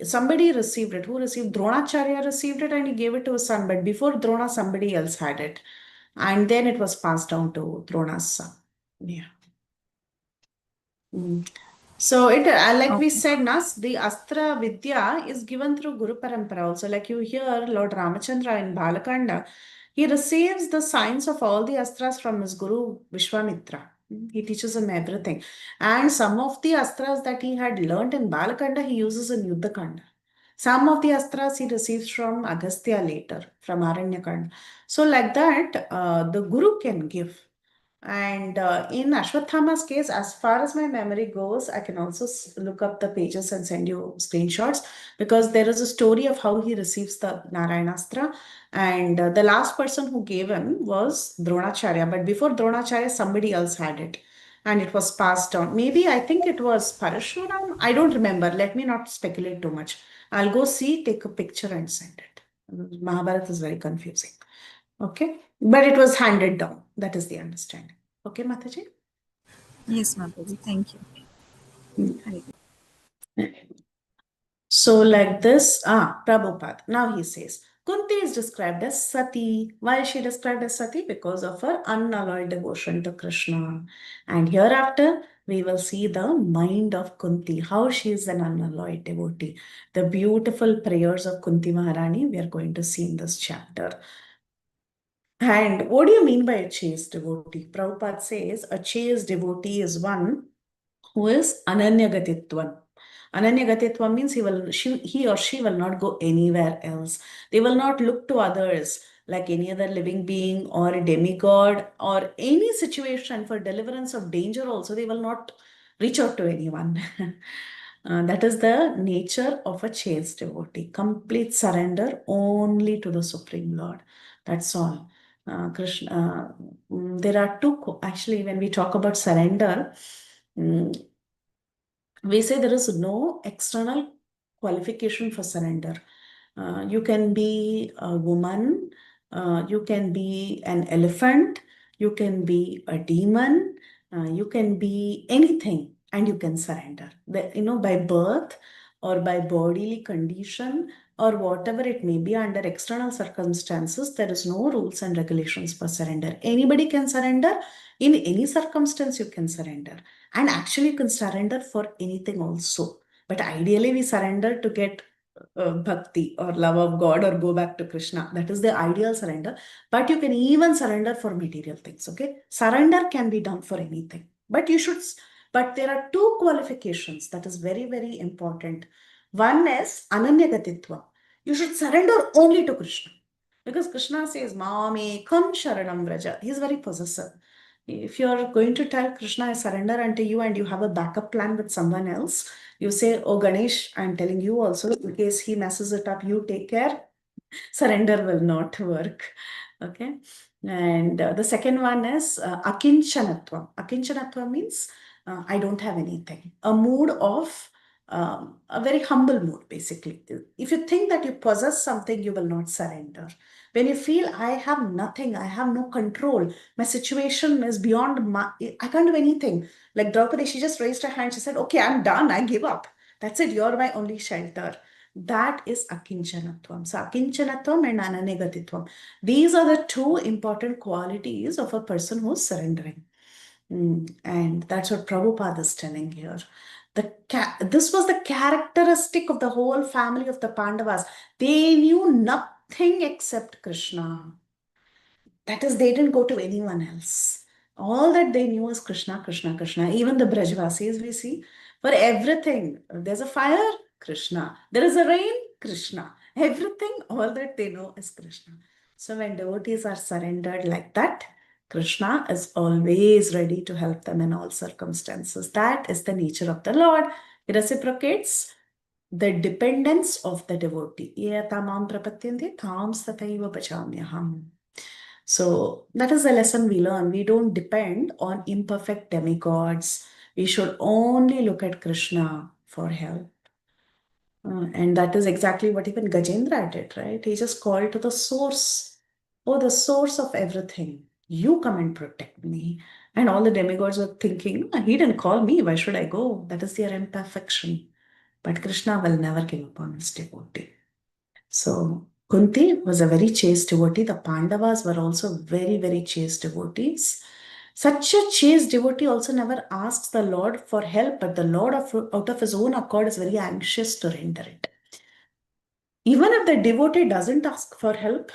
somebody received it. Who received? Dronacharya received it and he gave it to his son. But before Drona, somebody else had it. And then it was passed down to Drona's son. Yeah. So it like we said, Nas, the Astra Vidya is given through Guru Parampara also. Like you hear Lord Ramachandra in Balakanda, he receives the science of all the Astras from his Guru Vishwamitra. He teaches him everything. And some of the Astras that he had learned in Balakanda, he uses in Yuddhakanda. Some of the Astras he receives from Agastya later, from Aranyakanda. So like that, the Guru can give. And in Ashwathama's case, as far as my memory goes, I can also look up the pages and send you screenshots, because there is a story of how he receives the Narayanastra. And the last person who gave him was Dronacharya. But before Dronacharya, somebody else had it. And it was passed on. Maybe I think it was Parashuram. I don't remember. Let me not speculate too much. I'll go see, take a picture and send it. Mahabharata is very confusing. Okay. But it was handed down. That is the understanding. Okay, Mataji? Yes, Mataji. Thank you. So like this, Prabhupada. Now he says, Kunti is described as Sati. Why is she described as Sati? Because of her unalloyed devotion to Krishna. And hereafter, we will see the mind of Kunti, how she is an unalloyed devotee. The beautiful prayers of Kunti Maharani we are going to see in this chapter. And what do you mean by a chaste devotee? Prabhupada says a chaste devotee is one who is ananyagatitvam. Ananyagatitvam means he or she will not go anywhere else. They will not look to others like any other living being or a demigod or any situation for deliverance of danger also. They will not reach out to anyone. That is the nature of a chaste devotee. Complete surrender only to the Supreme Lord. That's all. Krishna, there are two, actually, when we talk about surrender, we say there is no external qualification for surrender. You can be a woman, you can be an elephant, you can be a demon, you can be anything, and you can surrender. By birth or by bodily condition, or whatever it may be under external circumstances, there is no rules and regulations for surrender. Anybody can surrender. In any circumstance, you can surrender. And actually, you can surrender for anything also. But ideally, we surrender to get bhakti or love of God or go back to Krishna. That is the ideal surrender. But you can even surrender for material things. Okay, surrender can be done for anything. But you should. But there are two qualifications that is very, very important. One is ananyagatitva. You should surrender only to Krishna. Because Krishna says, Mame kam sharanam vraja. He is very possessive. If you are going to tell Krishna, I surrender unto you, and you have a backup plan with someone else, you say, oh Ganesh, I'm telling you also, in case he messes it up, you take care. Surrender will not work. Okay. And the second one is akinchanatva. Akinchanatva means I don't have anything. A mood of a very humble mood, basically. If you think that you possess something, you will not surrender. When you feel I have nothing, I have no control, my situation is beyond my, I can't do anything. Like Draupadi, she just raised her hand. She said, okay, I'm done. I give up. That's it. You're my only shelter. That is akinchanatvam. So akinchanatvam and ananyagatitvam. These are the two important qualities of a person who's surrendering. And that's what Prabhupada is telling here. This was the characteristic of the whole family of the Pandavas. They knew nothing except Krishna. That is, they didn't go to anyone else. All that they knew was Krishna, Krishna, Krishna. Even the Brajvasis we see, for everything, there's a fire, Krishna. There is a rain, Krishna. Everything, all that they know is Krishna. So when devotees are surrendered like that, Krishna is always ready to help them in all circumstances. That is the nature of the Lord. He reciprocates the dependence of the devotee. Tamam prapatyante tam sataiva bhajamyaham. So that is the lesson we learn. We don't depend on imperfect demigods. We should only look at Krishna for help. And that is exactly what even Gajendra did, right? He just called to the source. Oh, the source of everything. You come and protect me. And all the demigods were thinking, he didn't call me. Why should I go? That is their imperfection. But Krishna will never give up on his devotee. So Kunti was a very chaste devotee. The Pandavas were also very, very chaste devotees. Such a chaste devotee also never asks the Lord for help, but the Lord, out of his own accord, is very anxious to render it. Even if the devotee doesn't ask for help,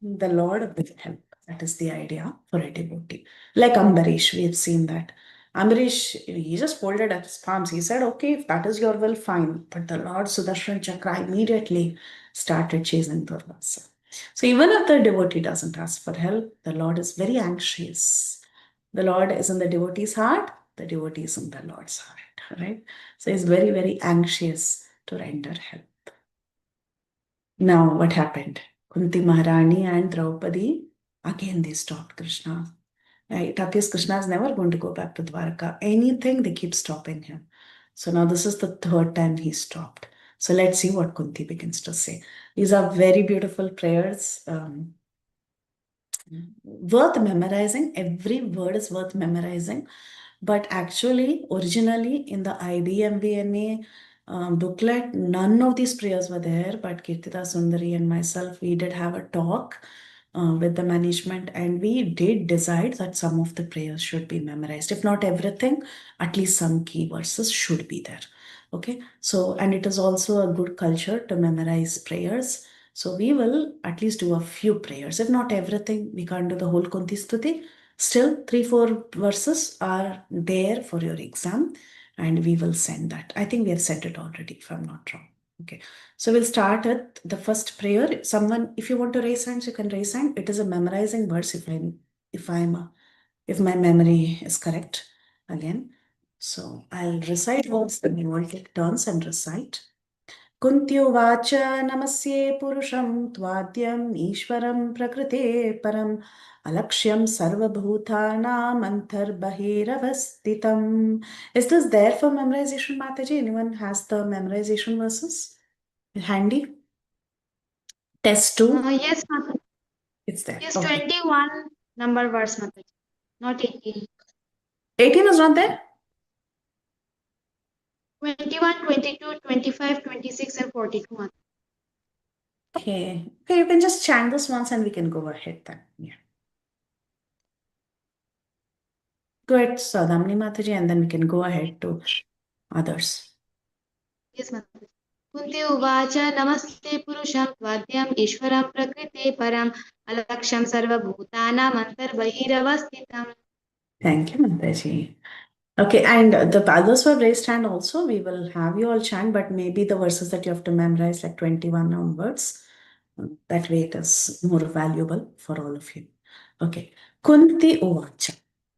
the Lord will help. That is the idea for a devotee. Like Ambarish, we have seen that. Ambarish, he just folded up his palms. He said, okay, if that is your will, fine. But the Lord Sudarshan Chakra immediately started chasing Durvasa. So even if the devotee doesn't ask for help, the Lord is very anxious. The Lord is in the devotee's heart, the devotee is in the Lord's heart, right? So he's very, very anxious to render help. Now, what happened? Kunti Maharani and Draupadi, again they stopped Krishna. It appears Krishna is never going to go back to Dwarka. Anything, they keep stopping him. So now this is the third time he stopped. So let's see what Kunti begins to say. These are very beautiful prayers. Worth memorizing. Every word is worth memorizing. But actually, originally in the IBMBNA booklet, none of these prayers were there. But Kirtida Sundari and myself, we did have a talk with the management, and we did decide that some of the prayers should be memorized. If not everything, at least some key verses should be there. Okay, so, and it is also a good culture to memorize prayers. So we will at least do a few prayers. If not everything, we can't do the whole Kunti Stuti. Still, 3-4 verses are there for your exam, and we will send that. I think we have sent it already, if I'm not wrong. Okay, so we'll start at the first prayer. Someone, if you want to raise hands, you can raise hand. It is a memorizing verse. If my memory is correct again. So I'll recite once, then you all take turns and recite. Kuntyovacha namasye purusham tvadyam ishwaram prakrite param alakshyam sarvabhutanam antarbahiravastitam. Is this there for memorization, Mataji? Anyone has the memorization verses handy? Test 2? Yes, Mataji. It's there. Yes, Okay. 21 number verse, Mataji. Not 18. 18 is not there? 21, 22, 25, 26, and 42. Mataji. Okay. Okay, you can just chant this once and we can go ahead then. Yeah. Go ahead, Saudamini Mataji, and then we can go ahead to others. Yes, Mataji. Kunti uvacha namaste purusham tvadyam ishwaram prakrite param alaksham sarvabhutanam antarbahiravastitam. Thank you, Mataji. Okay, and the others who have raised hand also, we will have you all chant, but maybe the verses that you have to memorize, like 21 onwards. That way it is more valuable for all of you. Okay. Kunti Uvacha.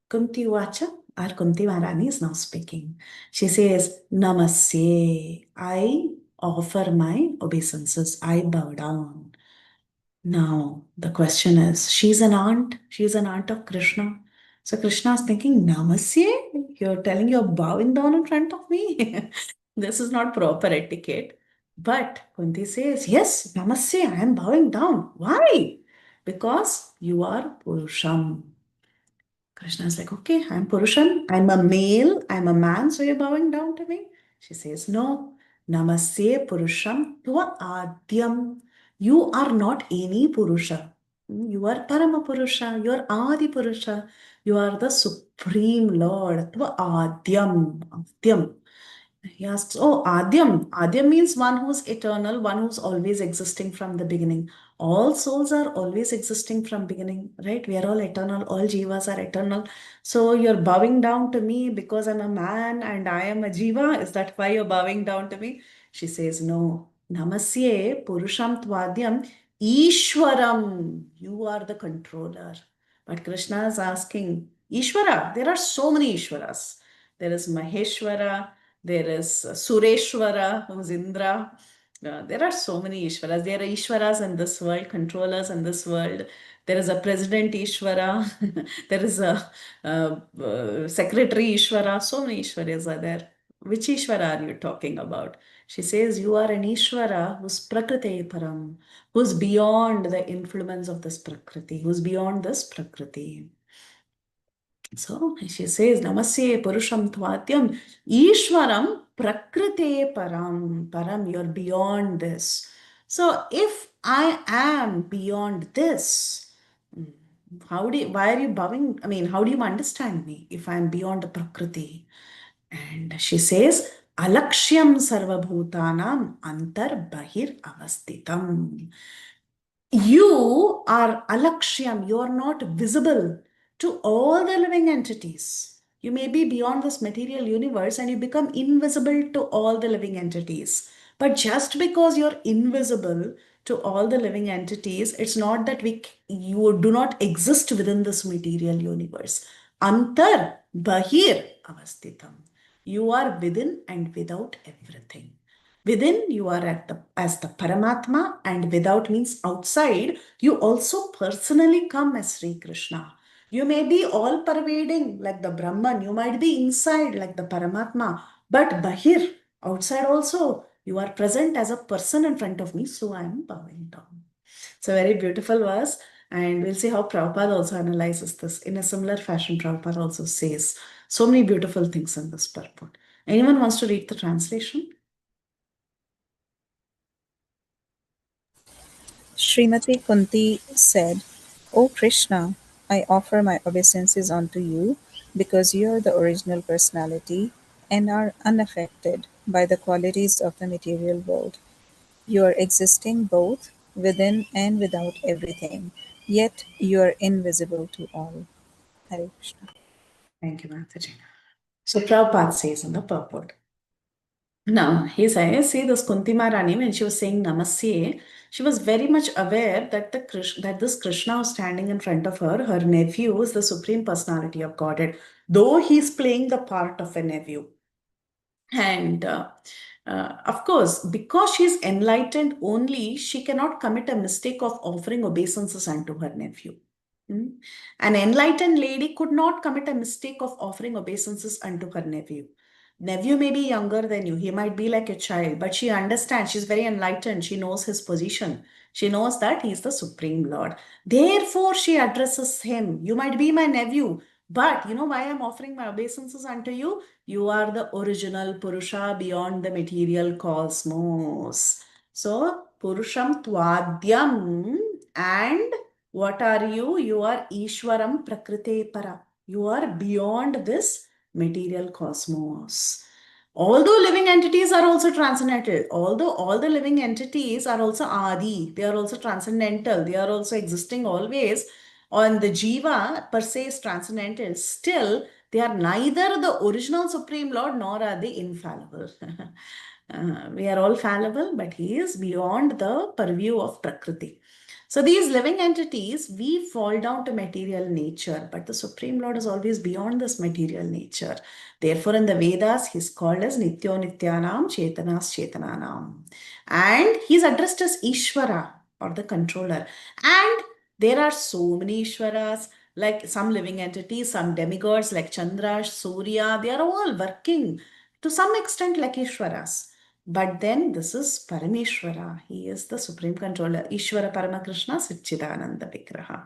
Kunti Uvacha, our Kunti Maharani is now speaking. She says, Namasye. I offer my obeisances. I bow down. Now, the question is, she's an aunt. She's an aunt of Krishna. So Krishna is thinking, Namasye? You're telling you're bowing down in front of me? This is not proper etiquette. But Kunti says, yes, Namasye, I am bowing down. Why? Because you are Purusham. Krishna is like, okay, I'm Purusham. I'm a male. I'm a man. So you're bowing down to me? She says, no. Namaste Purusham Tva Adyam. You are not any Purusha. You are Parama Purusha. You are Adi Purusha. You are the Supreme Lord. Tva Adyam. Adyam. He asks, oh, Adyam. Adyam means one who's eternal, one who's always existing from the beginning. All souls are always existing from beginning, right? We are all eternal. All jivas are eternal. So you're bowing down to me because I'm a man and I am a jiva. Is that why you're bowing down to me? She says, no. Namasye Purusham Tvadyam Ishwaram. You are the controller. But Krishna is asking, Ishwara, there are so many Ishwaras. There is Maheshwara. There is Sureshwara, who's Indra. There are so many Ishwaras. There are Ishwaras in this world, controllers in this world. There is a President Ishwara. There is a Secretary Ishwara. So many Ishwaras are there. Which Ishwara are you talking about? She says, you are an Ishwara who's Prakriti Param, who's beyond the influence of this Prakriti, who's beyond this Prakriti. So she says, Namasye Purusham Tvatyam Ishwaram Prakrite Param. Param, you're beyond this. So if I am beyond this, why are you bowing? I mean, how do you understand me if I'm beyond the Prakriti? And she says, Alakshyam Sarvabhutanam Antar Bahir Avastitam. You are alakshyam, you are not visible to all the living entities. You may be beyond this material universe and you become invisible to all the living entities. But just because you're invisible to all the living entities, it's not that you do not exist within this material universe. Antar Bahir Avastitam. You are within and without everything. Within, you are as the Paramatma, and without means outside, you also personally come as Sri Krishna. You may be all pervading like the Brahman, you might be inside like the Paramatma, but Bahir, outside also, you are present as a person in front of me, so I am bowing down. It's a very beautiful verse, and we'll see how Prabhupada also analyzes this. In a similar fashion, Prabhupada also says so many beautiful things in this purport. Anyone wants to read the translation? Srimati Kunti said, O Krishna, I offer my obeisances unto you because you are the original personality and are unaffected by the qualities of the material world. You are existing both within and without everything, yet you are invisible to all. Hare Krishna. Thank you, Mataji. So Prabhupada says in the purport. Now, he says, see this Kunti Maharani, when she was saying Namasye, she was very much aware that that this Krishna was standing in front of her. Her nephew is the Supreme Personality of Godhead, though he's playing the part of a nephew. And of course, because she's enlightened only, she cannot commit a mistake of offering obeisances unto her nephew. An enlightened lady could not commit a mistake of offering obeisances unto her nephew. Nephew may be younger than you, he might be like a child, but she understands, she's very enlightened, she knows his position. She knows that he is the Supreme Lord. Therefore, she addresses him. You might be my nephew, but you know why I'm offering my obeisances unto you? You are the original Purusha beyond the material cosmos. So Purusham Tvadyam. And what are you? You are Ishwaram Prakrite Para. You are beyond this material cosmos. Although living entities are also transcendental, although all the living entities are also Adi, they are also transcendental, they are also existing always, and the Jiva per se is transcendental, still they are neither the original Supreme Lord nor are they infallible. We are all fallible, but he is beyond the purview of Prakriti. So these living entities, we fall down to material nature, but the Supreme Lord is always beyond this material nature. Therefore, in the Vedas, he's called as Nityo Nityanam, Chetanas Chetananam. And he's addressed as Ishvara, or the controller. And there are so many Ishvaras, like some living entities, some demigods like Chandra, Surya, they are all working to some extent like Ishvaras. But then this is Parameshwara. He is the supreme controller. Ishvara Paramakrishna Satchidananda Vigraha.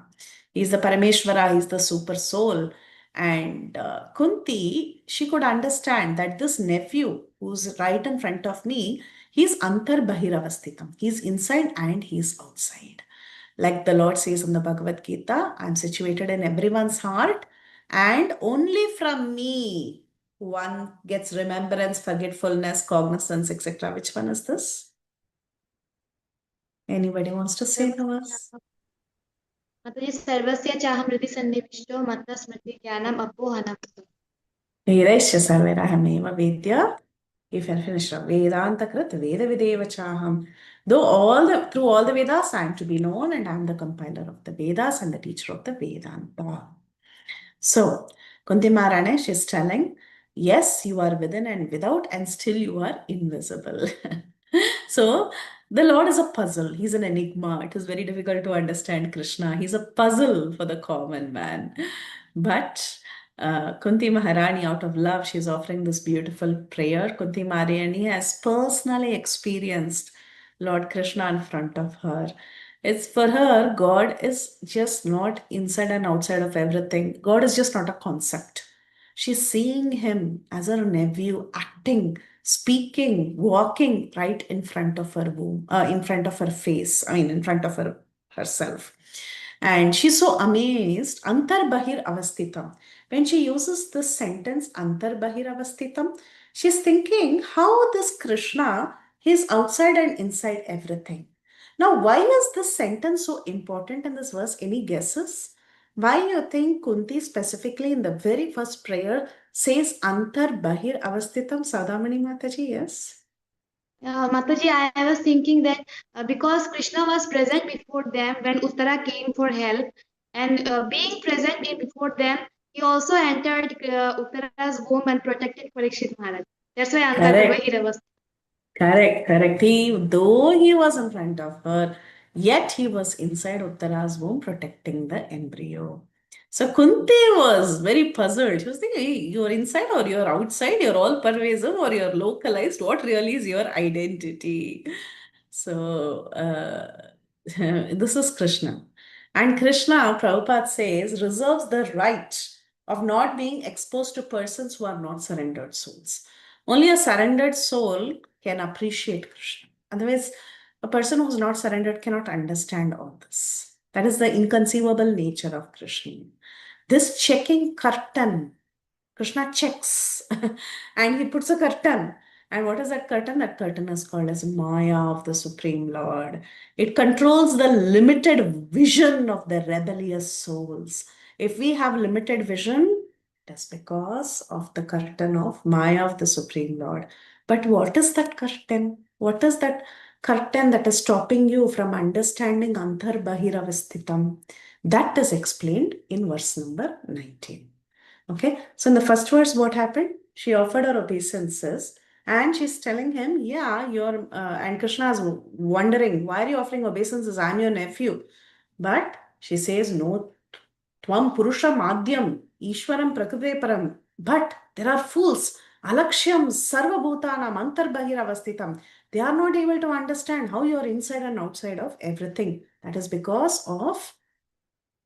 He is the Parameshwara. He is the super soul. And Kunti, she could understand that this nephew who's right in front of me, he's Antar Bahiravastitam. He's inside and he's outside. Like the Lord says in the Bhagavad Gita, I'm situated in everyone's heart, and only from me one gets remembrance, forgetfulness, cognizance, etc. Which one is this? Anybody wants to say the verse? Mataji, sarvasya chaham hridhi sannivishto matta smriti jnanam apohanam. Vedasya sarverahameva vedya. If I finish Vedanta Krit Veda Videva Chaham. Though through all the Vedas, I am to be known, and I am the compiler of the Vedas and the teacher of the Vedanta. So, Kunti Maharani, she's telling, yes, you are within and without, and still you are invisible. So, the Lord is a puzzle. He's an enigma. It is very difficult to understand Krishna. He's a puzzle for the common man. But Kunti Maharani, out of love, she's offering this beautiful prayer. Kunti Maharani has personally experienced Lord Krishna in front of her. It's for her, God is just not inside and outside of everything. God is just not a concept. She's seeing him as her nephew, acting, speaking, walking right in front of her womb, in front of her face, in front of herself. And she's so amazed. Antar Bahir Avastitam. When she uses this sentence, Antar Bahir Avastitam, she's thinking how this Krishna, he's outside and inside everything. Now, why is this sentence so important in this verse? Any guesses? Why you think Kunti specifically in the very first prayer says Antar Bahir Avastitam? Saudamani Mataji, yes? Mataji, I was thinking that because Krishna was present before them when Uttara came for help, and being present before them, he also entered Uttara's womb and protected Parikshit Maharaj. That's why Antar Bahir was. Correct. Though he was in front of her, yet he was inside Uttara's womb protecting the embryo. So Kunti was very puzzled. She was thinking, hey, you're inside or you're outside, you're all pervasive or you're localized. What really is your identity? So this is Krishna. And Krishna, Prabhupada says, reserves the right of not being exposed to persons who are not surrendered souls. Only a surrendered soul can appreciate Krishna. Otherwise, a person who's not surrendered cannot understand all this. That is the inconceivable nature of Krishna. This checking curtain, Krishna checks and he puts a curtain. And what is that curtain? That curtain is called as Maya of the Supreme Lord. It controls the limited vision of the rebellious souls. If we have limited vision, it is because of the curtain of Maya of the Supreme Lord. But what is that curtain? What is that curtain that is stopping you from understanding Antar Bahiravastitam? That is explained in verse number 19. Okay, so in the first verse, what happened? She offered her obeisances and she's telling him, yeah, and Krishna is wondering, why are you offering obeisances? I'm your nephew. But she says, no, Tvam Purusha Madhyam, Ishwaram Prakrite Param. But there are fools, Alakshyam, Sarva Bhutanam, Antar Bahiravastitam. They are not able to understand how you are inside and outside of everything. That is because of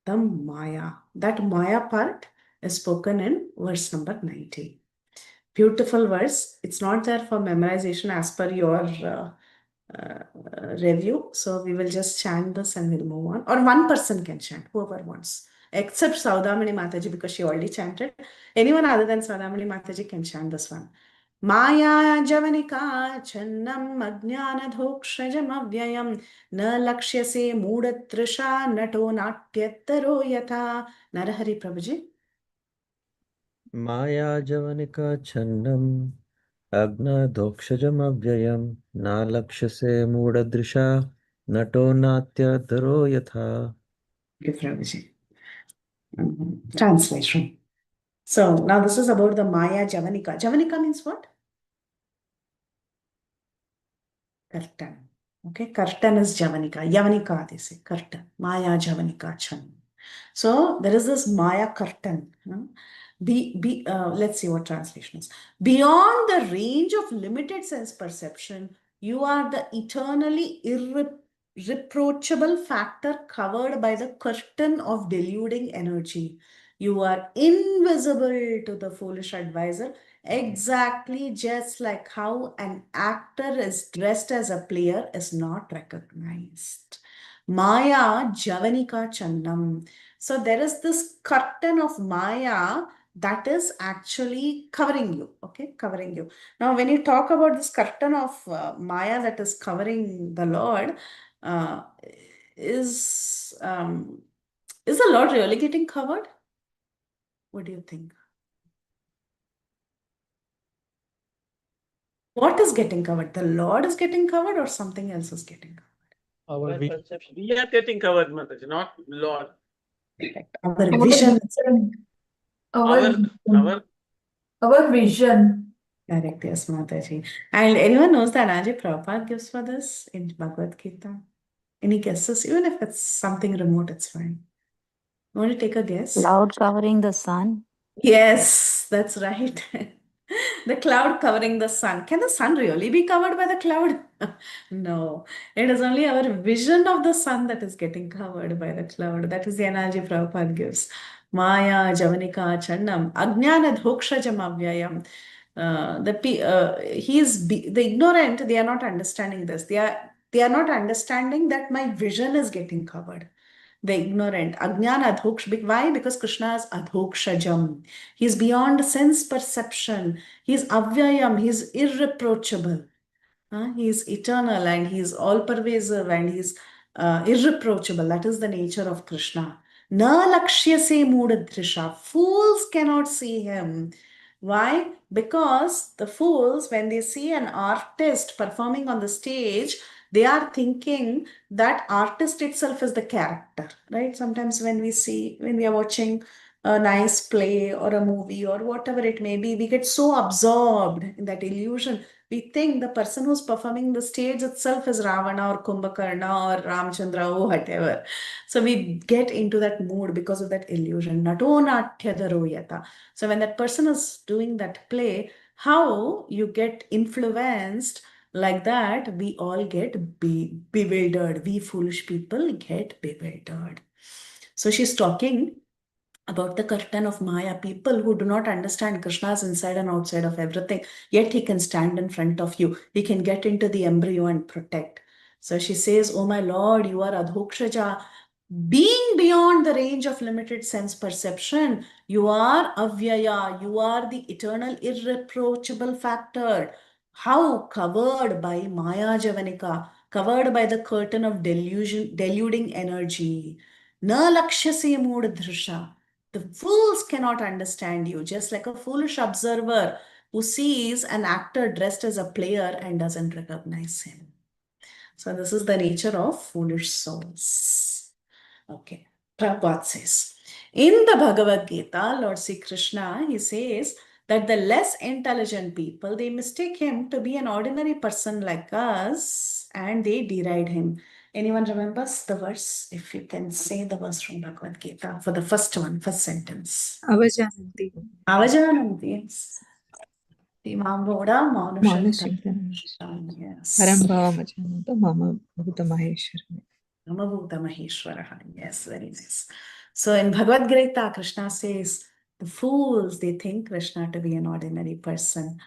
the Maya. That Maya part is spoken in verse number 90. Beautiful verse. It's not there for memorization as per your review. So we will just chant this and we'll move on. Or one person can chant, whoever wants. Except Saudamani Mataji, because she already chanted. Anyone other than Saudamani Mataji can chant this one. Maya Javanika Channam Ajnanadhokshajam Avyayam Na Lakshyase Mudatrisha Nato Natyattaro Yatha. Narahari Prabhuji. Maya Javanika Channam Ajnadhokshajam Nalakshase Mudadrisha Nato Natyadharo Yatha. Give Prabhuji. Translation. So now this is about the Maya Javanika. Javanika means what? Curtain. Okay, curtain is Javanika. Yavanika, they say. Curtain. Maya Javanika Chan. So there is this Maya curtain. Let's see what translation is. Beyond the range of limited sense perception, you are the eternally irreproachable factor covered by the curtain of deluding energy. You are invisible to the foolish advisor, exactly just like how an actor is dressed as a player is not recognized. Maya Javanika Channam. So there is this curtain of Maya that is actually covering you, okay, covering you. Now, when you talk about this curtain of Maya that is covering the Lord, uh, is the Lord really getting covered? What do you think? What is getting covered? The Lord is getting covered or something else is getting covered? We are getting covered, Mataji, not Lord. Our vision. Our vision. Correct, yes, Mataji. And anyone knows the analogy Prabhupada gives for this in Bhagavad Gita? Any guesses? Even if it's something remote, it's fine. You want to take a guess? Cloud covering the sun. Yes, that's right. The cloud covering the sun. Can the sun really be covered by the cloud? No, it is only our vision of the sun that is getting covered by the cloud. That is the analogy Prabhupada gives. Maya Javanika Channam Ajnana Dhokshajam Avyayam. The ignorant, they are not understanding this. They are not understanding that my vision is getting covered. The ignorant. Ajnana Adhoksha. Why? Because Krishna is Adhokshajam. He's beyond sense perception. He's Avyayam. He's irreproachable. He is eternal and he is all pervasive and he is irreproachable. That is the nature of Krishna. Na lakshyase mudadrisha. Fools cannot see him. Why? Because the fools, when they see an artist performing on the stage, they are thinking that artist itself is the character, right? Sometimes when we are watching a nice play or a movie or whatever it may be, we get so absorbed in that illusion. We think the person who's performing the stage itself is Ravana or Kumbhakarna or Ramchandra or whatever. So we get into that mood because of that illusion. Nato natyadharo yata. So when that person is doing that play, how you get influenced like that, we all get bewildered. We foolish people get bewildered. So she's talking about the curtain of Maya, people who do not understand Krishna's inside and outside of everything, yet he can stand in front of you. He can get into the embryo and protect. So she says, oh my Lord, you are Adhokshaja. Being beyond the range of limited sense perception, you are Avyaya, you are the eternal irreproachable factor. How? Covered by Maya Javanika, covered by the curtain of deluding energy. Na lakshyase mudadrisha. The fools cannot understand you, just like a foolish observer who sees an actor dressed as a player and doesn't recognize him. So this is the nature of foolish souls. Okay, Prabhupada says, in the Bhagavad Gita, Lord Sri Krishna, he says that the less intelligent people, they mistake him to be an ordinary person like us and they deride him. Anyone remembers the verse? If you can say the verse from Bhagavad Gita for the first sentence. Avajananti. Avajananti, yes. Timamboda Manusham. Yes. Parambhavamajananto mama bhuta maheshwarame. Namabhuta Maheshwaraha. Yes, very nice. So in Bhagavad Gita, Krishna says, the fools, they think Krishna to be an ordinary person.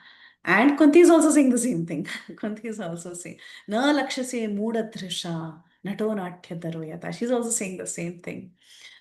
And Kunti is also saying the same thing. Kunti is also saying, Na lakshase mooda drisha, nato natya daroyata. She's also saying the same thing.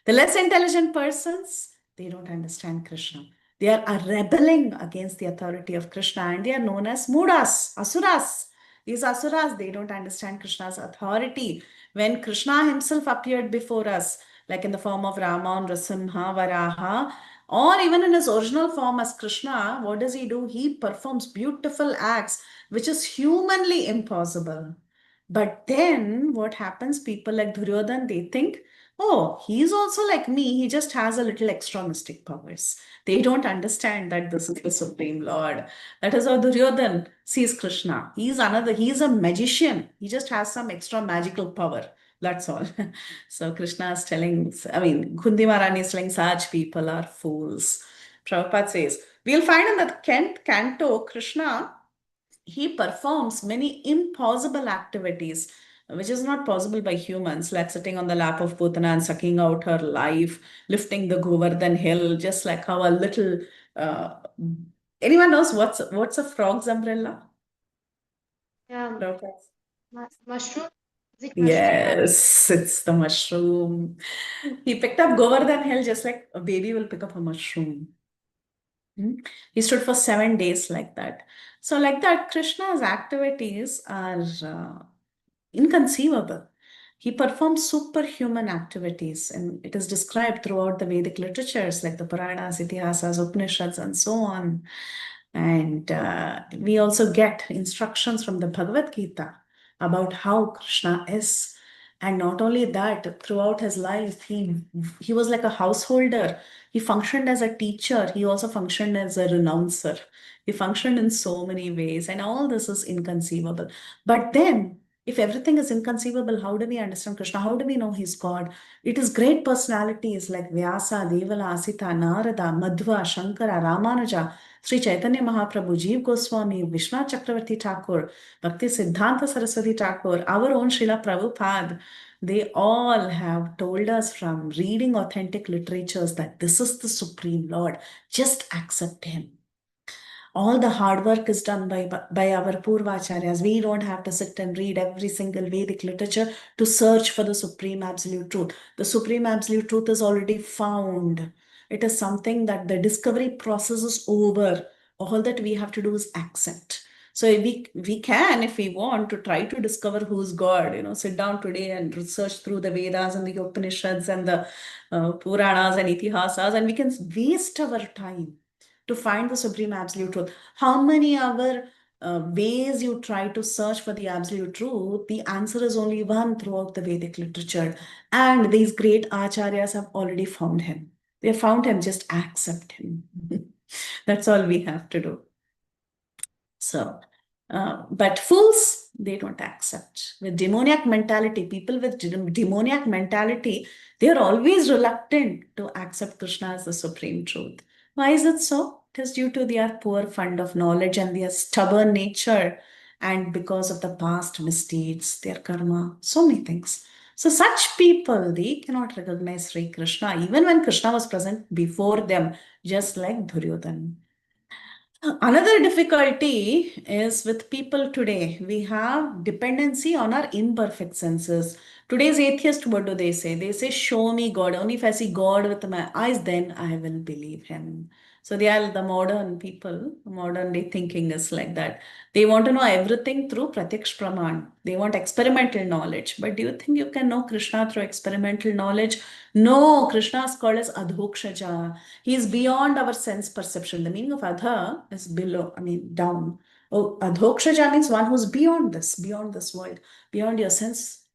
The less intelligent persons, they don't understand Krishna. They are rebelling against the authority of Krishna and they are known as moodas, asuras. These asuras, they don't understand Krishna's authority. When Krishna himself appeared before us, like in the form of Rama, Nrasimha, Varaha, or even in his original form as Krishna, what does he do? He performs beautiful acts which is humanly impossible. But then what happens? People like Duryodhan, they think, oh, he's also like me. He just has a little extra mystic powers. They don't understand that this is the Supreme Lord. That is how Duryodhan sees Krishna. He's a magician. He just has some extra magical power. That's all. So Krishna is telling, I mean, Kundi Maharani is telling such people are fools. Prabhupada says, we'll find in the 10th canto, Krishna, he performs many impossible activities, which is not possible by humans, like sitting on the lap of Putana and sucking out her life, lifting the Govardhan hill, just like how a little. Uh, anyone knows what's a frog's umbrella? Yeah, Prabhupada? mushroom. Is it mushroom? Yes, it's the mushroom. He picked up Govardhan hill just like a baby will pick up a mushroom. He stood for 7 days like that. So, like that, Krishna's activities are inconceivable. He performs superhuman activities, and it is described throughout the Vedic literatures like the Puranas, Itihasas, Upanishads, and so on. And we also get instructions from the Bhagavad Gita about how Krishna is. And not only that, throughout his life, he was like a householder. He functioned as a teacher. He also functioned as a renouncer. He functioned in so many ways, and all this is inconceivable. But then, if everything is inconceivable, how do we understand Krishna? How do we know he's God? It is great personalities like Vyasa, Devala, Asita, Narada, Madhva, Shankara, Ramanuja, Sri Chaitanya Mahaprabhu, Jeev Goswami, Vishnu Chakravarti Thakur, Bhakti Siddhanta Saraswati Thakur, our own Srila Prabhupada, they all have told us from reading authentic literatures that this is the Supreme Lord. Just accept him. All the hard work is done by our Purvacharyas. We don't have to sit and read every single Vedic literature to search for the Supreme Absolute Truth. The Supreme Absolute Truth is already found. It is something that the discovery process is over. All that we have to do is accept. So we can, if we want, to try to discover who's God. Sit down today and research through the Vedas and the Upanishads and the Puranas and Itihasas, and we can waste our time to find the Supreme Absolute Truth. How many other ways you try to search for the Absolute Truth, the answer is only one throughout the Vedic literature. And these great Acharyas have already found him. They have found him, just accept him. That's all we have to do. So, but fools, they don't accept. With demoniac mentality, people with demoniac mentality, they are always reluctant to accept Krishna as the supreme truth. Why is it so? It is due to their poor fund of knowledge and their stubborn nature, and because of the past misdeeds, their karma, so many things. So such people, they cannot recognize Sri Krishna, even when Krishna was present before them, just like Duryodhana. Another difficulty is with people today. We have dependency on our imperfect senses. Today's atheist, what do they say? They say, show me God. Only if I see God with my eyes, then I will believe him. So they are the modern people, modern day thinking is like that. They want to know everything through Pratyaksh Praman. They want experimental knowledge. But do you think you can know Krishna through experimental knowledge? No, Krishna is called as Adhokshaja. He is beyond our sense perception. The meaning of adha is below, I mean down. Oh, adhokshaja means one who's beyond this world, beyond your sense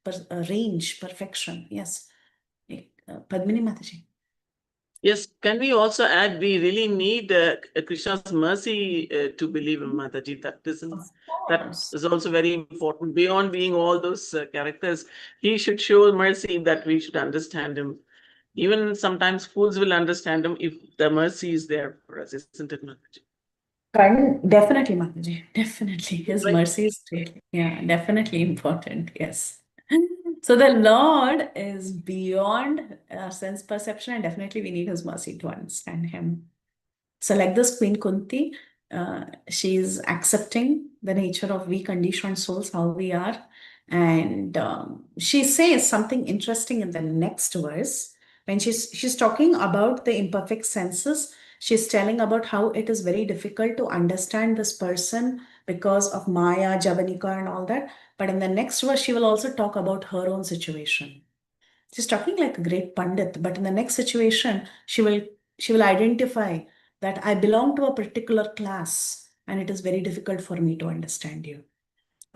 range, perfection. Yes. Padmini Mataji. Yes, can we also add we really need Krishna's mercy to believe in Mataji? That is also very important. Beyond being all those characters, he should show mercy that we should understand him. Even sometimes fools will understand him if the mercy is there for us, isn't it, Mataji? Definitely, Mataji. Definitely. His Right. mercy is really, definitely important. Yes. So the Lord is beyond our sense perception, and definitely we need his mercy to understand him. So, like this Queen Kunti, She's accepting the nature of we conditioned souls, how we are. And she says something interesting in the next verse. When she's talking about the imperfect senses, she's telling about how it is very difficult to understand this person because of Maya, Javanika, and all that. But in the next verse, she will also talk about her own situation. She's talking like a great Pandit, but in the next situation, she will identify that I belong to a particular class and it is very difficult for me to understand you.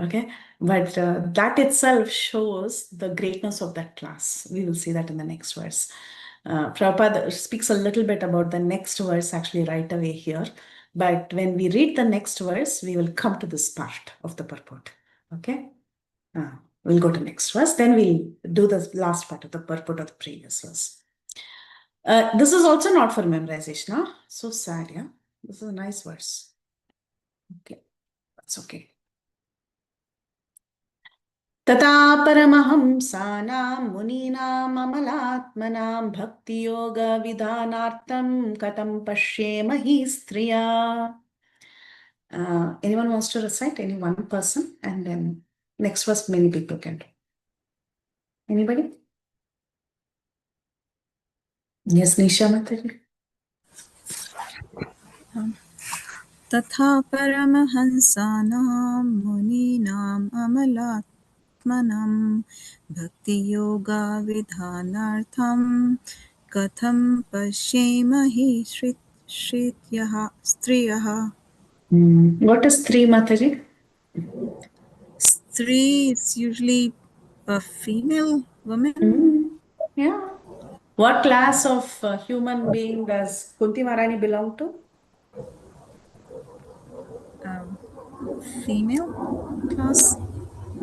Okay, but that itself shows the greatness of that class. We will see that in the next verse. Prabhupada speaks a little bit about the next verse actually right away here. But when we read the next verse, we will come to this part of the purport. Okay. We'll go to next verse. Then we'll do the last part of the purport of the previous verse. This is also not for memorization. Huh? So sad, yeah. This is a nice verse. Okay, that's okay. तथा परमहंसानां मुनीनाम् अमलात्मनां भक्तियोगविधानार्थं कथं पश्येमहि स्त्रिया. Anyone wants to recite? Any one person? And then next verse many people can do. Anybody? Yes, Nisha Mataji. तथा परमहंसानां मुनीनाम् अमलात्मनां भक्तियोगविधानार्थं कथं पश्येमहि स्त्रियः. What is Sri Mataji? Stri is usually a female woman. Yeah. What class of human being does Kunti Maharani belong to? Female class.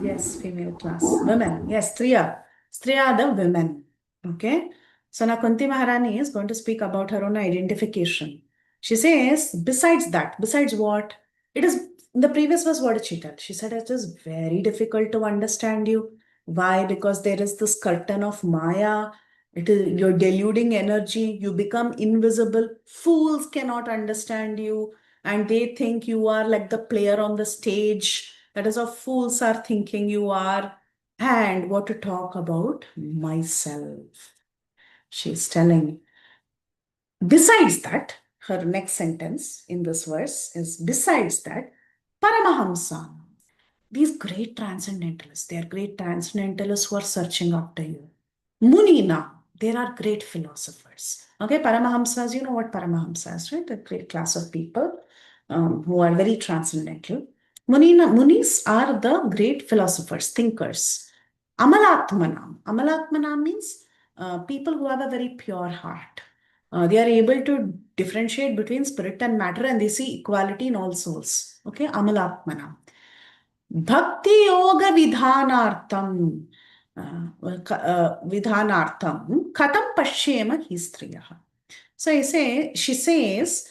Yes, female class. Women. Yes, Striya. Striya are the women. Okay. So now Kunti Maharani is going to speak about her own identification. She says, besides that, besides what? It is, in the previous verse, what did she tell? She said, it is very difficult to understand you. Why? Because there is this curtain of Maya. It is, you're deluding energy. You become invisible. Fools cannot understand you. And they think you are like the player on the stage. That is how fools are thinking you are. And what to talk about? Myself. She's telling. Besides that, her next sentence in this verse is besides that, Paramahamsa. These great transcendentalists, they are great transcendentalists who are searching after you. Munina, there are great philosophers. Okay, Paramahamsas, you know what Paramahamsas, right? A great class of people who are very transcendental. Munis are the great philosophers, thinkers. Amalatmanam. Amalatmanam means people who have a very pure heart. They are able to differentiate between spirit and matter and they see equality in all souls. Okay, Amalatmanam. Bhakti yoga vidhanartam. Vidhanartam. Katam pashyema hi striyaha. So she says,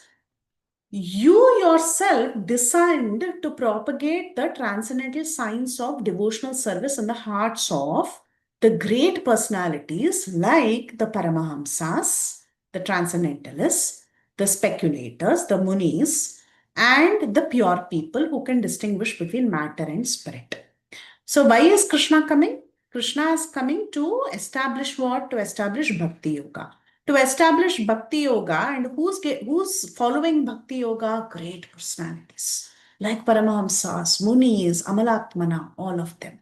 you yourself designed to propagate the transcendental science of devotional service in the hearts of the great personalities like the Paramahamsas, the transcendentalists, the speculators, the munis, and the pure people who can distinguish between matter and spirit. So why is Krishna coming? Krishna is coming to establish what? To establish Bhakti Yoga. To establish Bhakti Yoga, and who's following Bhakti Yoga? Great personalities like Paramahamsas, Munis, Amalatmana, all of them.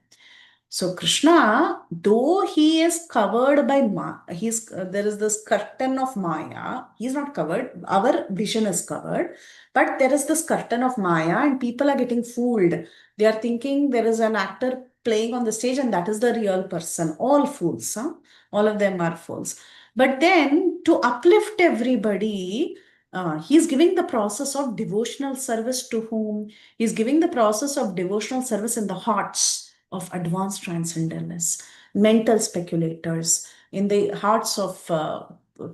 So Krishna, though he is covered by there is this curtain of Maya. He's not covered. Our vision is covered, but there is this curtain of Maya, and people are getting fooled. They are thinking there is an actor playing on the stage, and that is the real person. All fools, huh? All of them are fools. But then to uplift everybody, he's giving the process of devotional service to whom? He's giving the process of devotional service in the hearts of advanced transcendentalists, mental speculators, in the hearts of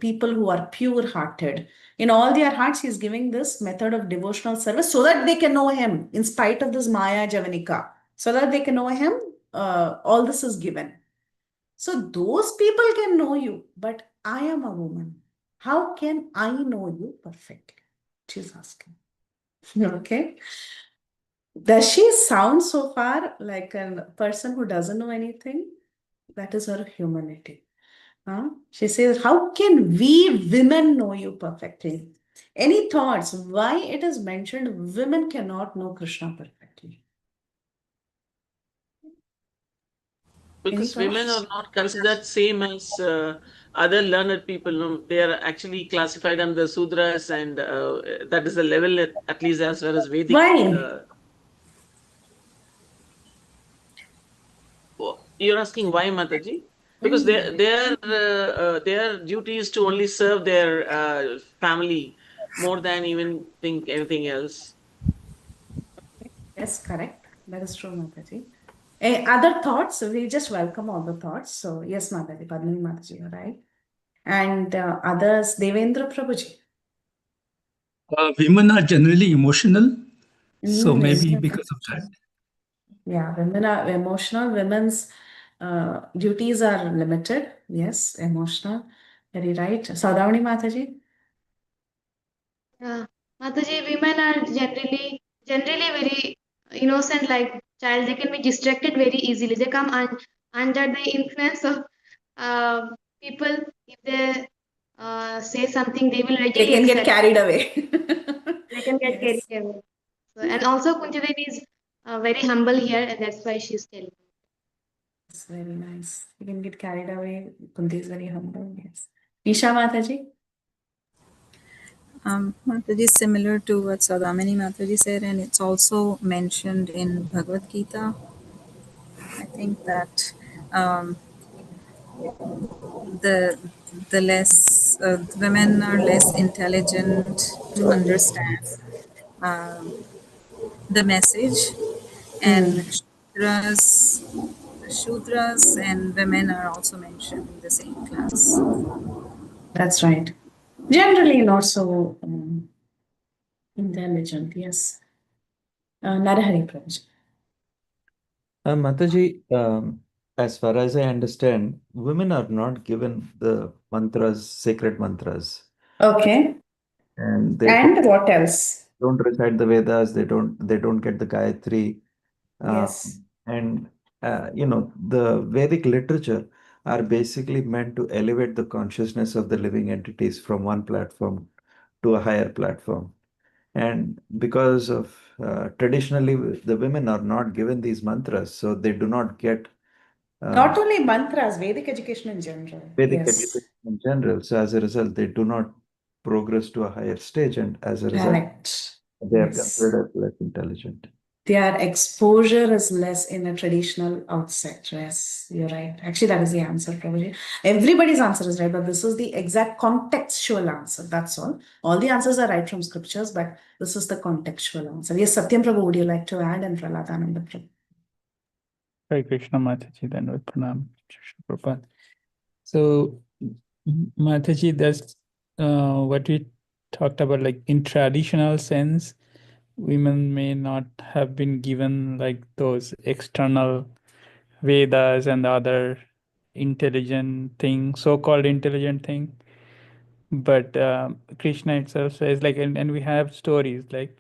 people who are pure-hearted. In all their hearts, he's giving this method of devotional service so that they can know him in spite of this Maya Javanika. So that they can know him, all this is given. So those people can know you, but I am a woman. How can I know you perfectly? She's asking. Okay. Does she sound so far like a person who doesn't know anything? That is her humanity. Huh? She says, how can we women know you perfectly? Any thoughts why it is mentioned women cannot know Krishna perfectly? Any Because women are thoughts? not considered same as other learned people. No? They are actually classified under Sudras, and that is the level at least as far as Vedic. Why? You're asking why, Mataji? Because their duty is to only serve their family more than even think anything else. Yes, correct. That is true, Mataji. Other thoughts? We just welcome all the thoughts. So, yes, Mataji, Padmini Mataji, you're right. And others, Devendra Prabhuji. Women are generally emotional, so maybe Yes. because of that. Yeah, women are emotional. Women's duties are limited. Yes, emotional. Very right. Saudavani Mataji. Mataji, women are generally very innocent, like child. They can be distracted very easily. They come under the influence of people. If they say something, they will They readily can get accept. carried away. They can get Yes. carried away. So, and also Kunti Devi is very humble here, and that's why she's telling. It's very nice. You can get carried away. Kunti is very humble. Yes. Isha Mataji. Mataji is similar to what Saudamini Mataji said, and it's also mentioned in Bhagavad Gita. I think that um, the less women are less intelligent to understand um, the message, and Shudras and women are also mentioned in the same class. That's right. Generally not so intelligent. Yes. Narahari Prabhuji. Mataji, as far as I understand, women are not given the mantras, sacred mantras, Okay. and they And what else? don't recite the Vedas. They don't get the Gayatri, Yes. and the Vedic literature are basically meant to elevate the consciousness of the living entities from one platform to a higher platform. And because of traditionally the women are not given these mantras, so they do not get Not only mantras, Vedic education in general. Vedic Yes. education in general. So as a result, they do not progress to a higher stage, and as a result, Correct. they are Yes. considered as less intelligent. Their exposure is less in a traditional outset. Yes, you're right. Actually, that is the answer, Prabhuji. Everybody's answer is right, but this is the exact contextual answer. That's all. All the answers are right from scriptures, but this is the contextual answer. Yes, Satyam Prabhu, would you like to add? And Praladananda Prabhu. Hare Krishna Mataji, Dandavat Pranam, Shri Prabhupada. So, Mataji, that's what we talked about, like in traditional sense, women may not have been given like those external Vedas and the other intelligent thing, so-called intelligent thing. But Krishna itself says, like, and we have stories like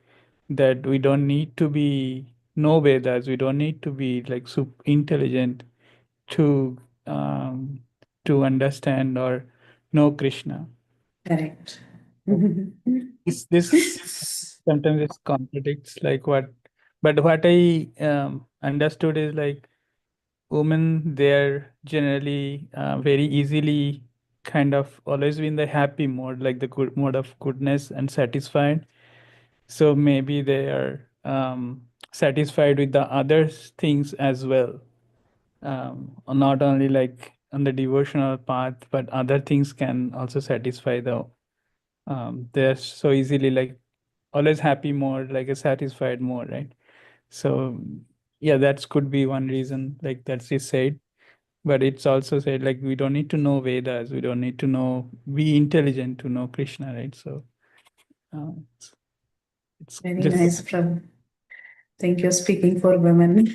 that we don't need to be no Vedas, we don't need to be like super intelligent to understand or know Krishna. Correct. This sometimes it contradicts like what, but what I understood is like women, they're generally very easily kind of always in the happy mode, like the good mode of goodness and satisfied. So maybe they are satisfied with the other things as well, not only like on the devotional path, but other things can also satisfy the they're so easily like always happy mode, like a satisfied mode, right? So yeah, that could be one reason, like that's it said. But it's also said like we don't need to know Vedas, we don't need to know be intelligent to know Krishna, right? So it's Very just nice, Prabhu. Thank you, speaking for women.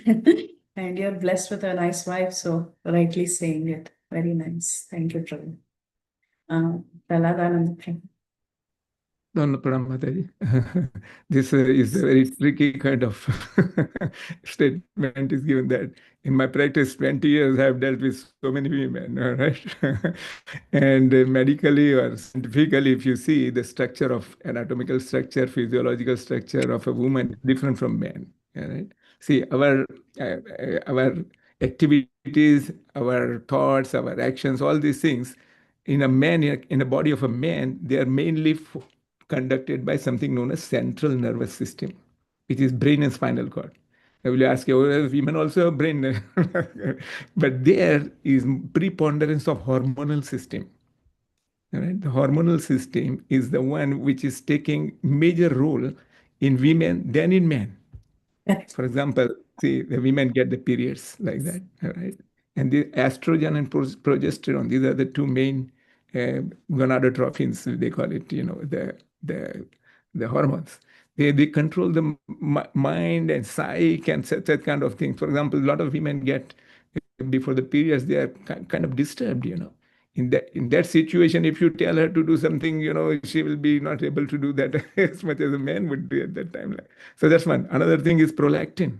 And you're blessed with a nice wife, so rightly saying it. Very nice. Thank you, Prabhu. Praladananda Prabhu. No, no, Pranam Mataji. This is a very tricky kind of statement is given that in my practice, 20 years, I have dealt with so many women, all right? And medically or scientifically, if you see the structure of anatomical structure, physiological structure of a woman is different from men, all right? See, our activities, our thoughts, our actions, all these things in a man, in a body of a man, they are mainly conducted by something known as central nervous system, which is brain and spinal cord. I will ask you, women also have brain, but there is preponderance of hormonal system. Right? The hormonal system is the one which is taking major role in women than in men. For example, see, the women get the periods like that, all right? And the estrogen and progesterone, these are the two main gonadotropins, they call it, the hormones. They control the mind and psyche and such that kind of thing. For example, a lot of women get, before the periods, they are kind of disturbed, In that situation, if you tell her to do something, she will be not able to do that as much as a man would do at that time. So that's one. Another thing is prolactin.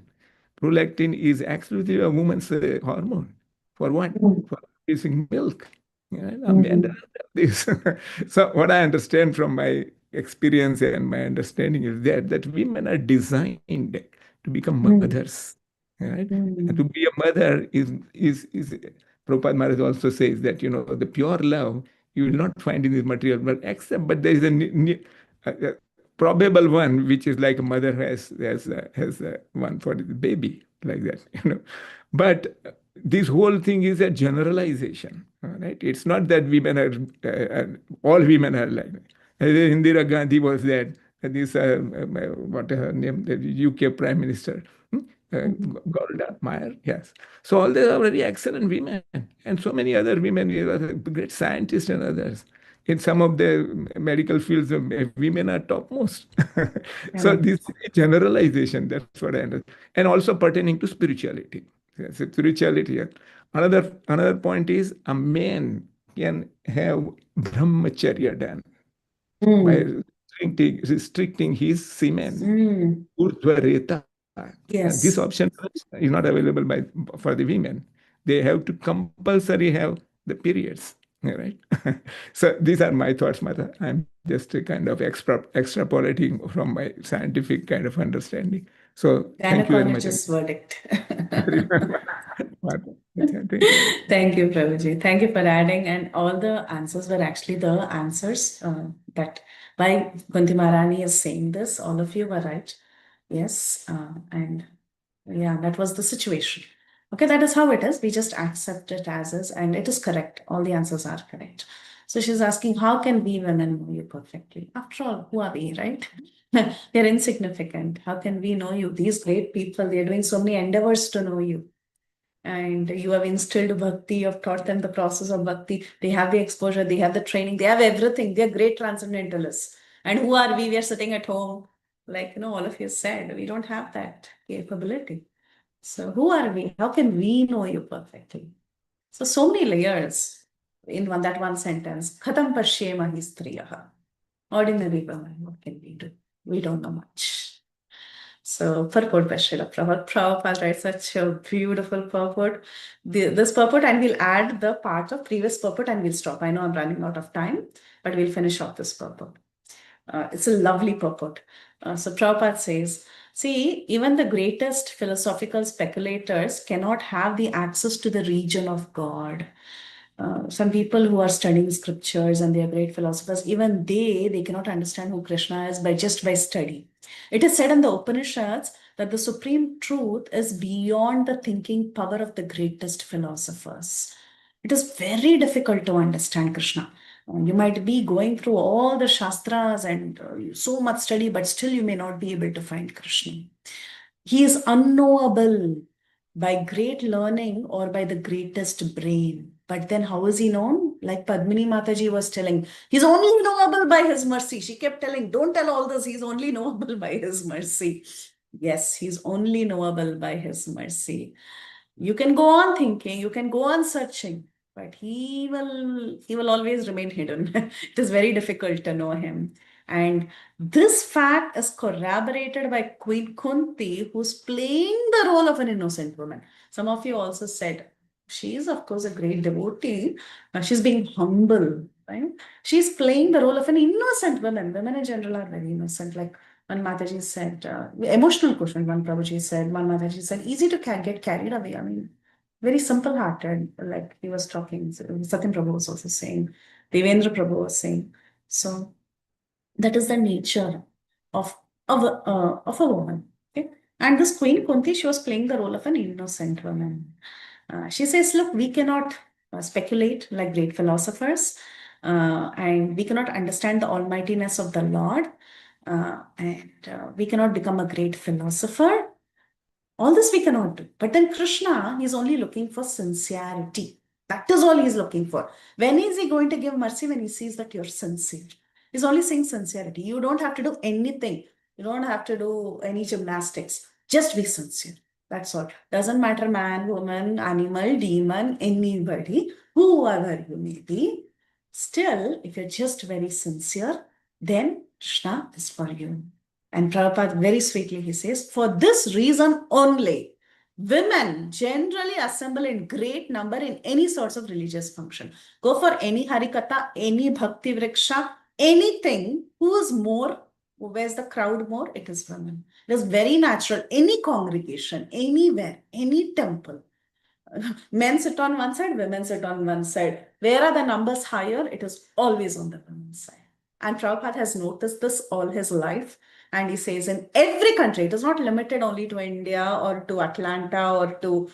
Prolactin is actually a woman's hormone. For what? For producing milk. A man doesn't have this. So what I understand from my experience and my understanding is that women are designed to become mothers. Right? And to be a mother is Prabhupada Maharaj also says that the pure love you will not find in this material world, but there is a probable one, which is like a mother has one for the baby, like that. But this whole thing is a generalization, right? It's not that women are all women are like that. Indira Gandhi was that. This what her name, the UK Prime Minister. Golda Meir, yes. So all these are very excellent women, and so many other women, great scientists and others. In some of the medical fields, women are topmost. So this is a generalization. That's what I understand, and also pertaining to spirituality. Yes, spirituality. Another point is a man can have brahmacharya done by restricting his semen. Urdhvareta. This Yes. option is not available for the women. They have to compulsory have the periods, right? So these are my thoughts, Mata. I'm just a kind of extrapolating from my scientific kind of understanding. So thank you very much. Gynecologist's verdict. Thank you. Thank you, Prabhuji. Thank you for adding. And all the answers were actually the answers that why Kunti Maharani is saying this. All of you were right. Yes. And yeah, that was the situation. Okay, that is how it is. We just accept it as is, and it is correct. All the answers are correct. So she's asking, how can we women know you perfectly? After all, who are we, right? They're insignificant. How can we know you? These great people, they're doing so many endeavors to know you. And you have instilled bhakti, you have taught them the process of bhakti. They have the exposure, they have the training, they have everything. They're great transcendentalists. And who are we? We are sitting at home, like all of you said, we don't have that capability. So who are we? How can we know you perfectly? So many layers in that one sentence. Khatam pashyema hi striyaha. Ordinary women, what can we do? We don't know much. So purport by Srila Prabhupada. Prabhupada writes such a beautiful purport. This purport, and we'll add the part of previous purport and we'll stop. I know I'm running out of time, but we'll finish off this purport. It's a lovely purport. So Prabhupada says, see, even the greatest philosophical speculators cannot have the access to the region of God. Some people who are studying scriptures and they are great philosophers, even they cannot understand who Krishna is by study. It is said in the Upanishads that the supreme truth is beyond the thinking power of the greatest philosophers. It is very difficult to understand Krishna. You might be going through all the shastras and so much study, but still you may not be able to find Krishna. He is unknowable by great learning or by the greatest brain. But then how is he known? Like Padmini Mataji was telling, he's only knowable by his mercy. She kept telling, don't tell all this, he's only knowable by his mercy. Yes, he's only knowable by his mercy. You can go on thinking, you can go on searching, but he will always remain hidden. It is very difficult to know him. And this fact is corroborated by Queen Kunti, who's playing the role of an innocent woman. Some of you also said, she is, of course, a great devotee. She's being humble, right? She's playing the role of an innocent woman. Women in general are very innocent. Like one Mataji said, emotional quotient, one Prabhuji said, one Mataji said, easy to get carried away. I mean, very simple hearted, like he was talking. Satyam Prabhu was also saying, Devendra Prabhu was saying. So that is the nature of a woman. Okay? And this Queen Kunti, she was playing the role of an innocent woman. She says, look, we cannot speculate like great philosophers, and we cannot understand the almightiness of the Lord, and we cannot become a great philosopher. All this we cannot do. But then Krishna, he's only looking for sincerity. That is all he's looking for. When is he going to give mercy? When he sees that you're sincere. He's only saying sincerity. You don't have to do anything. You don't have to do any gymnastics. Just be sincere. That's all. Doesn't matter man, woman, animal, demon, anybody, whoever you may be. Still, if you're just very sincere, then Krishna is for you. And Prabhupada very sweetly, he says, for this reason only, women generally assemble in great number in any sorts of religious function. Go for any Harikatha, any Bhakti Vriksha, anything. Who is more? Where's the crowd more? It is women. It is very natural. Any congregation, anywhere, any temple. Men sit on one side, women sit on one side. Where are the numbers higher? It is always on the women's side. And Prabhupada has noticed this all his life. And he says in every country, it is not limited only to India or to Atlanta or to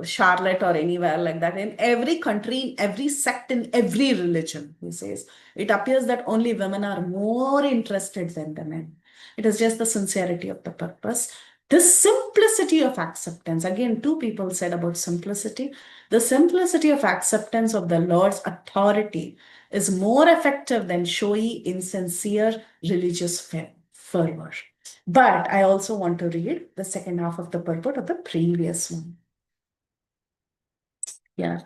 Charlotte or anywhere like that. In every country, in every sect, in every religion, he says, it appears that only women are more interested than the men. It is just the sincerity of the purpose. The simplicity of acceptance. Again, two people said about simplicity. The simplicity of acceptance of the Lord's authority is more effective than showy, insincere religious fervor. But I also want to read the second half of the purport of the previous one. Yeah.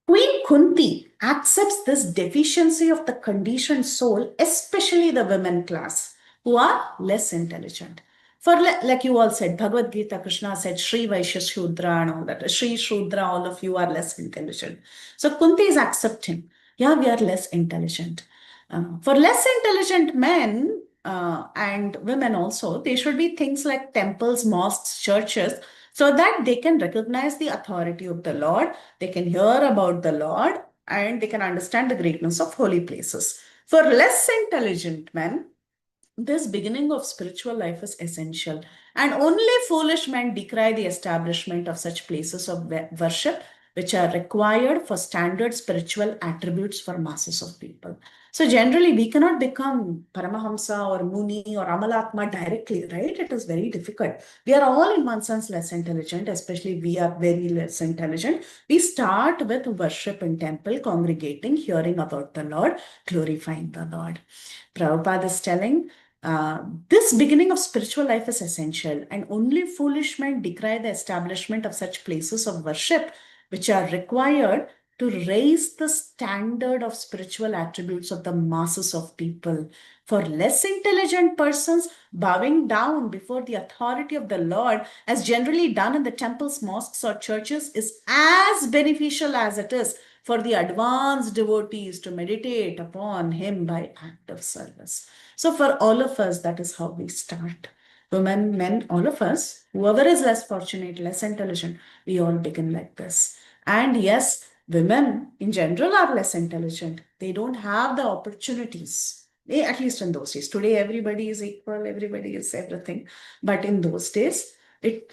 Queen Kunti accepts this deficiency of the conditioned soul, especially the women class, who are less intelligent. For like you all said, Bhagavad Gita, Krishna said, Shri Vaishya Shudra and all that. Shri Shudra, all of you are less intelligent. So Kunti is accepting. Yeah, we are less intelligent. For less intelligent men and women also, there should be things like temples, mosques, churches, so that they can recognize the authority of the Lord, they can hear about the Lord, and they can understand the greatness of holy places. For less intelligent men, this beginning of spiritual life is essential, and only foolish men decry the establishment of such places of worship which are required for standard spiritual attributes for masses of people. So generally, we cannot become Paramahamsa or Muni or Amalatma directly, right? It is very difficult. We are all in one sense less intelligent, especially we are very less intelligent. We start with worship in temple, congregating, hearing about the Lord, glorifying the Lord. Prabhupada is telling, this beginning of spiritual life is essential, and only foolish men decry the establishment of such places of worship which are required to raise the standard of spiritual attributes of the masses of people. For less intelligent persons, bowing down before the authority of the Lord, as generally done in the temples, mosques, or churches, is as beneficial as it is for the advanced devotees to meditate upon Him by active service. So for all of us, that is how we start. Women, men, all of us, whoever is less fortunate, less intelligent, we all begin like this. And yes, women in general are less intelligent. They don't have the opportunities. At least in those days. Today, everybody is equal, everybody is everything. But in those days,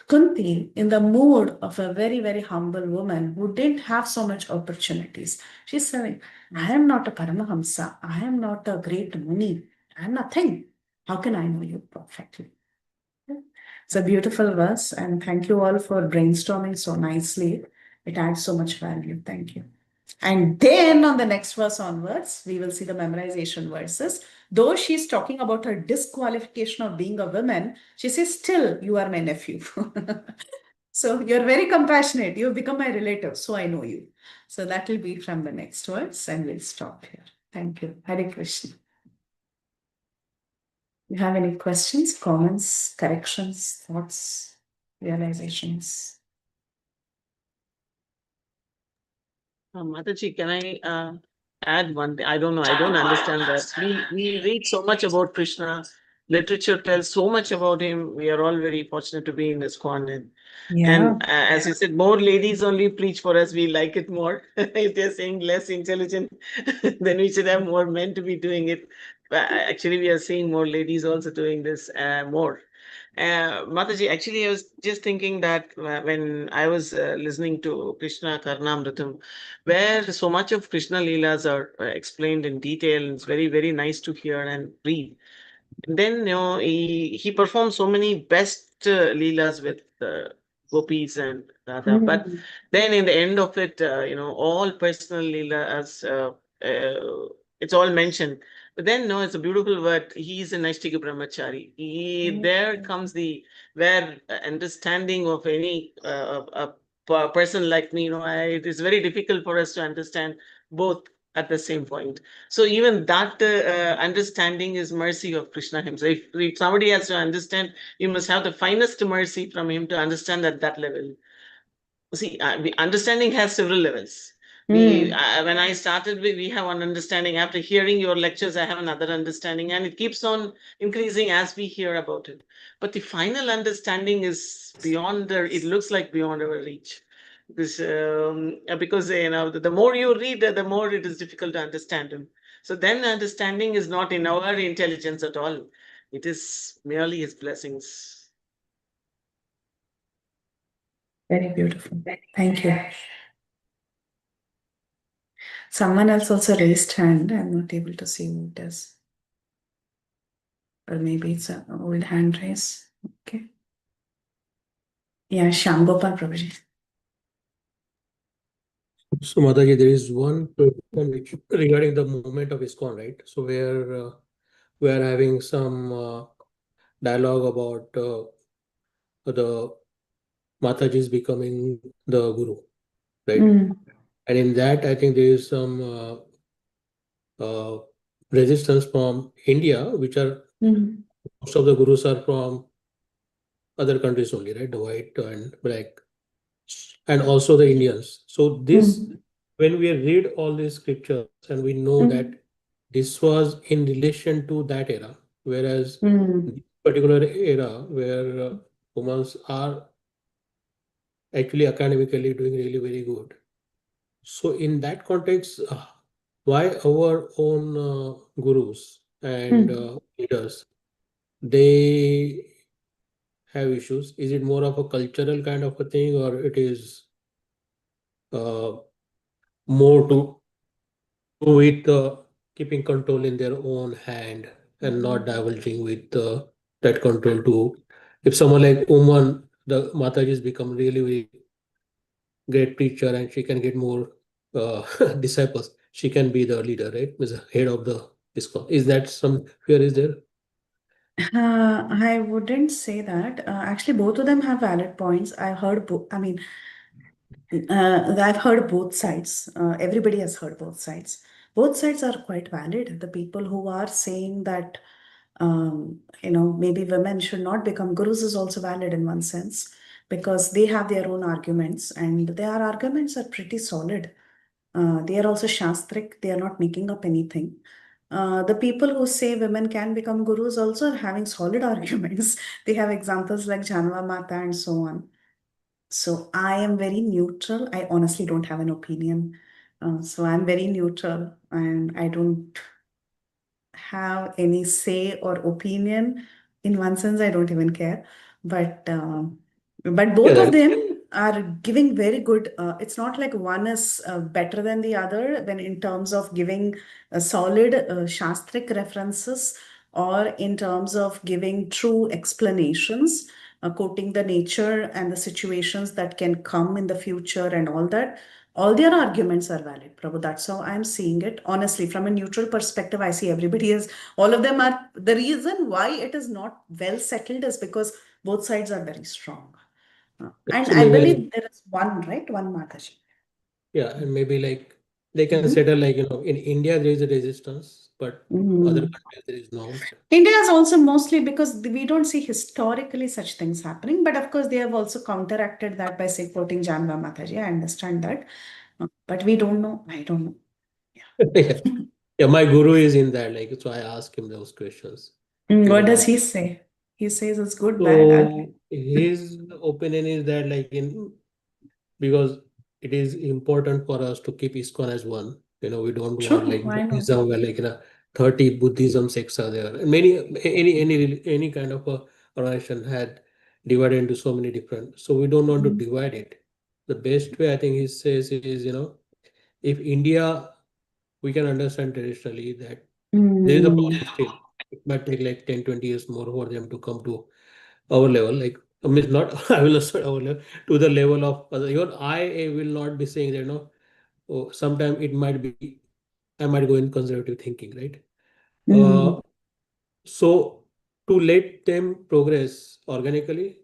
Kunti, in the mood of a very, very humble woman who didn't have so much opportunities, she's saying, I am not a Paramahamsa. I am not a great Muni. I am nothing. How can I know you perfectly? It's a beautiful verse, and thank you all for brainstorming so nicely. It adds so much value. Thank you. And then on the next verse onwards, we will see the memorization verses. Though she's talking about her disqualification of being a woman, she says, still, you are my nephew. So you're very compassionate. You've become my relative, so I know you. So that will be from the next verse, and we'll stop here. Thank you. Hare Krishna. You have any questions, comments, corrections, thoughts, realizations? Mataji, can I add one thing? I don't know. I don't understand that. We read so much about Krishna. Literature tells so much about him. We are all very fortunate to be in ISKCON. And as you said, more ladies only preach for us. We like it more. If they're saying less intelligent, then we should have more men to be doing it. But actually, we are seeing more ladies also doing this more. Mataji, actually, I was just thinking that when I was listening to Krishna Karnamritam, where so much of Krishna Leelas are explained in detail, it's very, very nice to hear and read. Then he performed so many best leelas with gopis and Radha. But then in the end of it, all personal leelas, it's all mentioned. But then no, it's a beautiful word. He is a Naishtika Brahmachari. There comes the where understanding of any person like me. It is very difficult for us to understand both at the same point. So even that understanding is mercy of Krishna himself. If somebody has to understand, you must have the finest mercy from him to understand at that level. See, understanding has several levels. When I started, we have one understanding. After hearing your lectures, I have another understanding, and it keeps on increasing as we hear about it. But the final understanding is beyond. It looks like beyond our reach. Because the more you read, the more it is difficult to understand him. So then understanding is not in our intelligence at all. It is merely his blessings. Very beautiful. Thank you. Someone else also raised hand. I'm not able to see who it is. Or maybe it's an old hand raise. Okay. Yeah, Shambhopal Prabhuji. So, Mataji, there is one question which regarding the movement of ISKCON, right? So, where we are having some dialogue about the Mataji's becoming the guru, right? And in that, I think there is some resistance from India, which are most of the gurus are from other countries only, right? The white and black, and also the Indians. So this, when we read all these scriptures and we know that this was in relation to that era, whereas this particular era where women are actually academically doing really very good. So in that context, why our own gurus and leaders, they have issues? Is it more of a cultural kind of a thing, or it is more to do with keeping control in their own hand and not divulging with that control to, if someone like Oman, the Mataji's become really, really great preacher and she can get more disciples, she can be the leader, right? As the head of the ISKCON. Is that some fear is there? I wouldn't say that. Actually, both of them have valid points. I heard, I've heard both sides. Everybody has heard both sides. Both sides are quite valid. The people who are saying that, maybe women should not become gurus is also valid in one sense because they have their own arguments and their arguments are pretty solid. They are also shastric. They are not making up anything. The people who say women can become gurus also are having solid arguments. They have examples like Janava Mata and so on. So I am very neutral. I honestly don't have an opinion. So I'm very neutral and I don't have any say or opinion. In one sense, I don't even care. But both of them are giving very good. It's not like one is better than the other when in terms of giving solid shastric references or in terms of giving true explanations, quoting the nature and the situations that can come in the future and all that. All their arguments are valid, Prabhu. That's how I'm seeing it. Honestly, from a neutral perspective, I see everybody is, all of them are. The reason why it is not well settled is because both sides are very strong. And So I maybe believe there is one, right? One Mataji. yeah, and maybe like they can settle like in India there is a resistance, but Mm. other countries there is not. India is also mostly because we don't see historically such things happening, but of course they have also counteracted that by say quoting Janva Mataji. I understand that, but we don't know. I don't know. Yeah. Yeah, my guru is in that, like, so I ask him those questions. What Because does he say? He says it's good, bad. So his opinion is that, like, because it is important for us to keep ISKCON as one. We don't Sure, want like why not? Buddhism where like 30 Buddhism sects are there. And any kind of a organization had divided into so many different. So we don't want to divide it. The best way I think he says is, if India, we can understand traditionally that there is a process still. It might take like 10, 20 years more for them to come to our level. Like, I mean, not I will not say our level, to the level of other. Even I will not be saying that, sometimes it might be, I might go in conservative thinking, right? So to let them progress organically,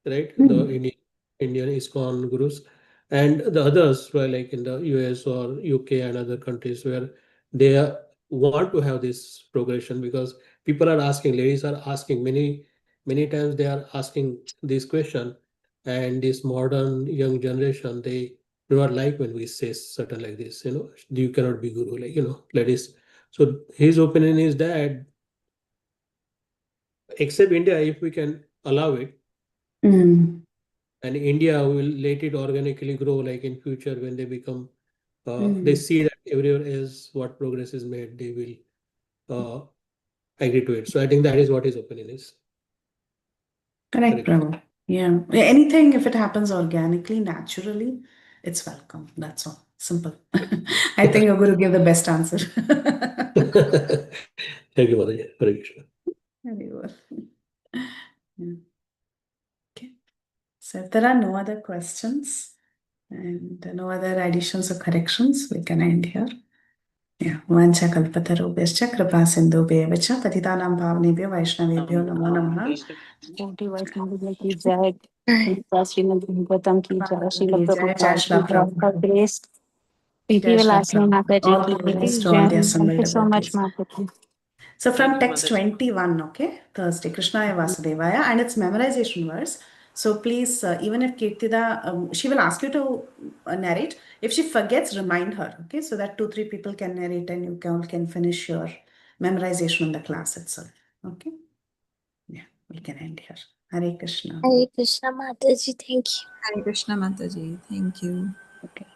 right? The Indian ISKCON gurus and the others were like in the US or UK and other countries where they want to have this progression, because people are asking, ladies are asking many times they are asking this question, and this modern young generation, they do not like when we say certain like this, you cannot be guru, like, ladies. So his opinion is that except India, if we can allow it, and India will let it organically grow, like in future when they become, they see that everywhere is what progress is made, they will agree to it. So I think that is what his opinion is. Correct, Prabhu. Yeah. Anything, if it happens organically, naturally, it's welcome. That's all. Simple. I think you're going to give the best answer. Thank you, Mataji. Hare Krishna. Very well. Yeah. Okay. So if there are no other questions and no other additions or corrections, we can end here. Yeah. Vancha kalpatarubhyascha kripa sindhubhyeva cha patitanam pavnebhyo vaishnavebhyo namo namaha. Jai Vaishnavi ki jai. Srimad Bhagavatam ki jai. Srila Jai Prabhupada ki Shri jai. For grace. Preeti Vilasini Mataji ki All jai. the Thank you assembled so much, devotees. Mataji. So from Thank you, text Mataji. 21, okay, Thursday, Krishnaya Vasudevaya, and it's memorization verse. So please, even if Kirtida, she will ask you to narrate. If she forgets, remind her, okay, so that 2-3 people can narrate and you can finish your memorization in the class itself, okay? Yeah, we can end here. Hare Krishna. Hare Krishna Mataji, thank you. Hare Krishna Mataji, thank you. Okay.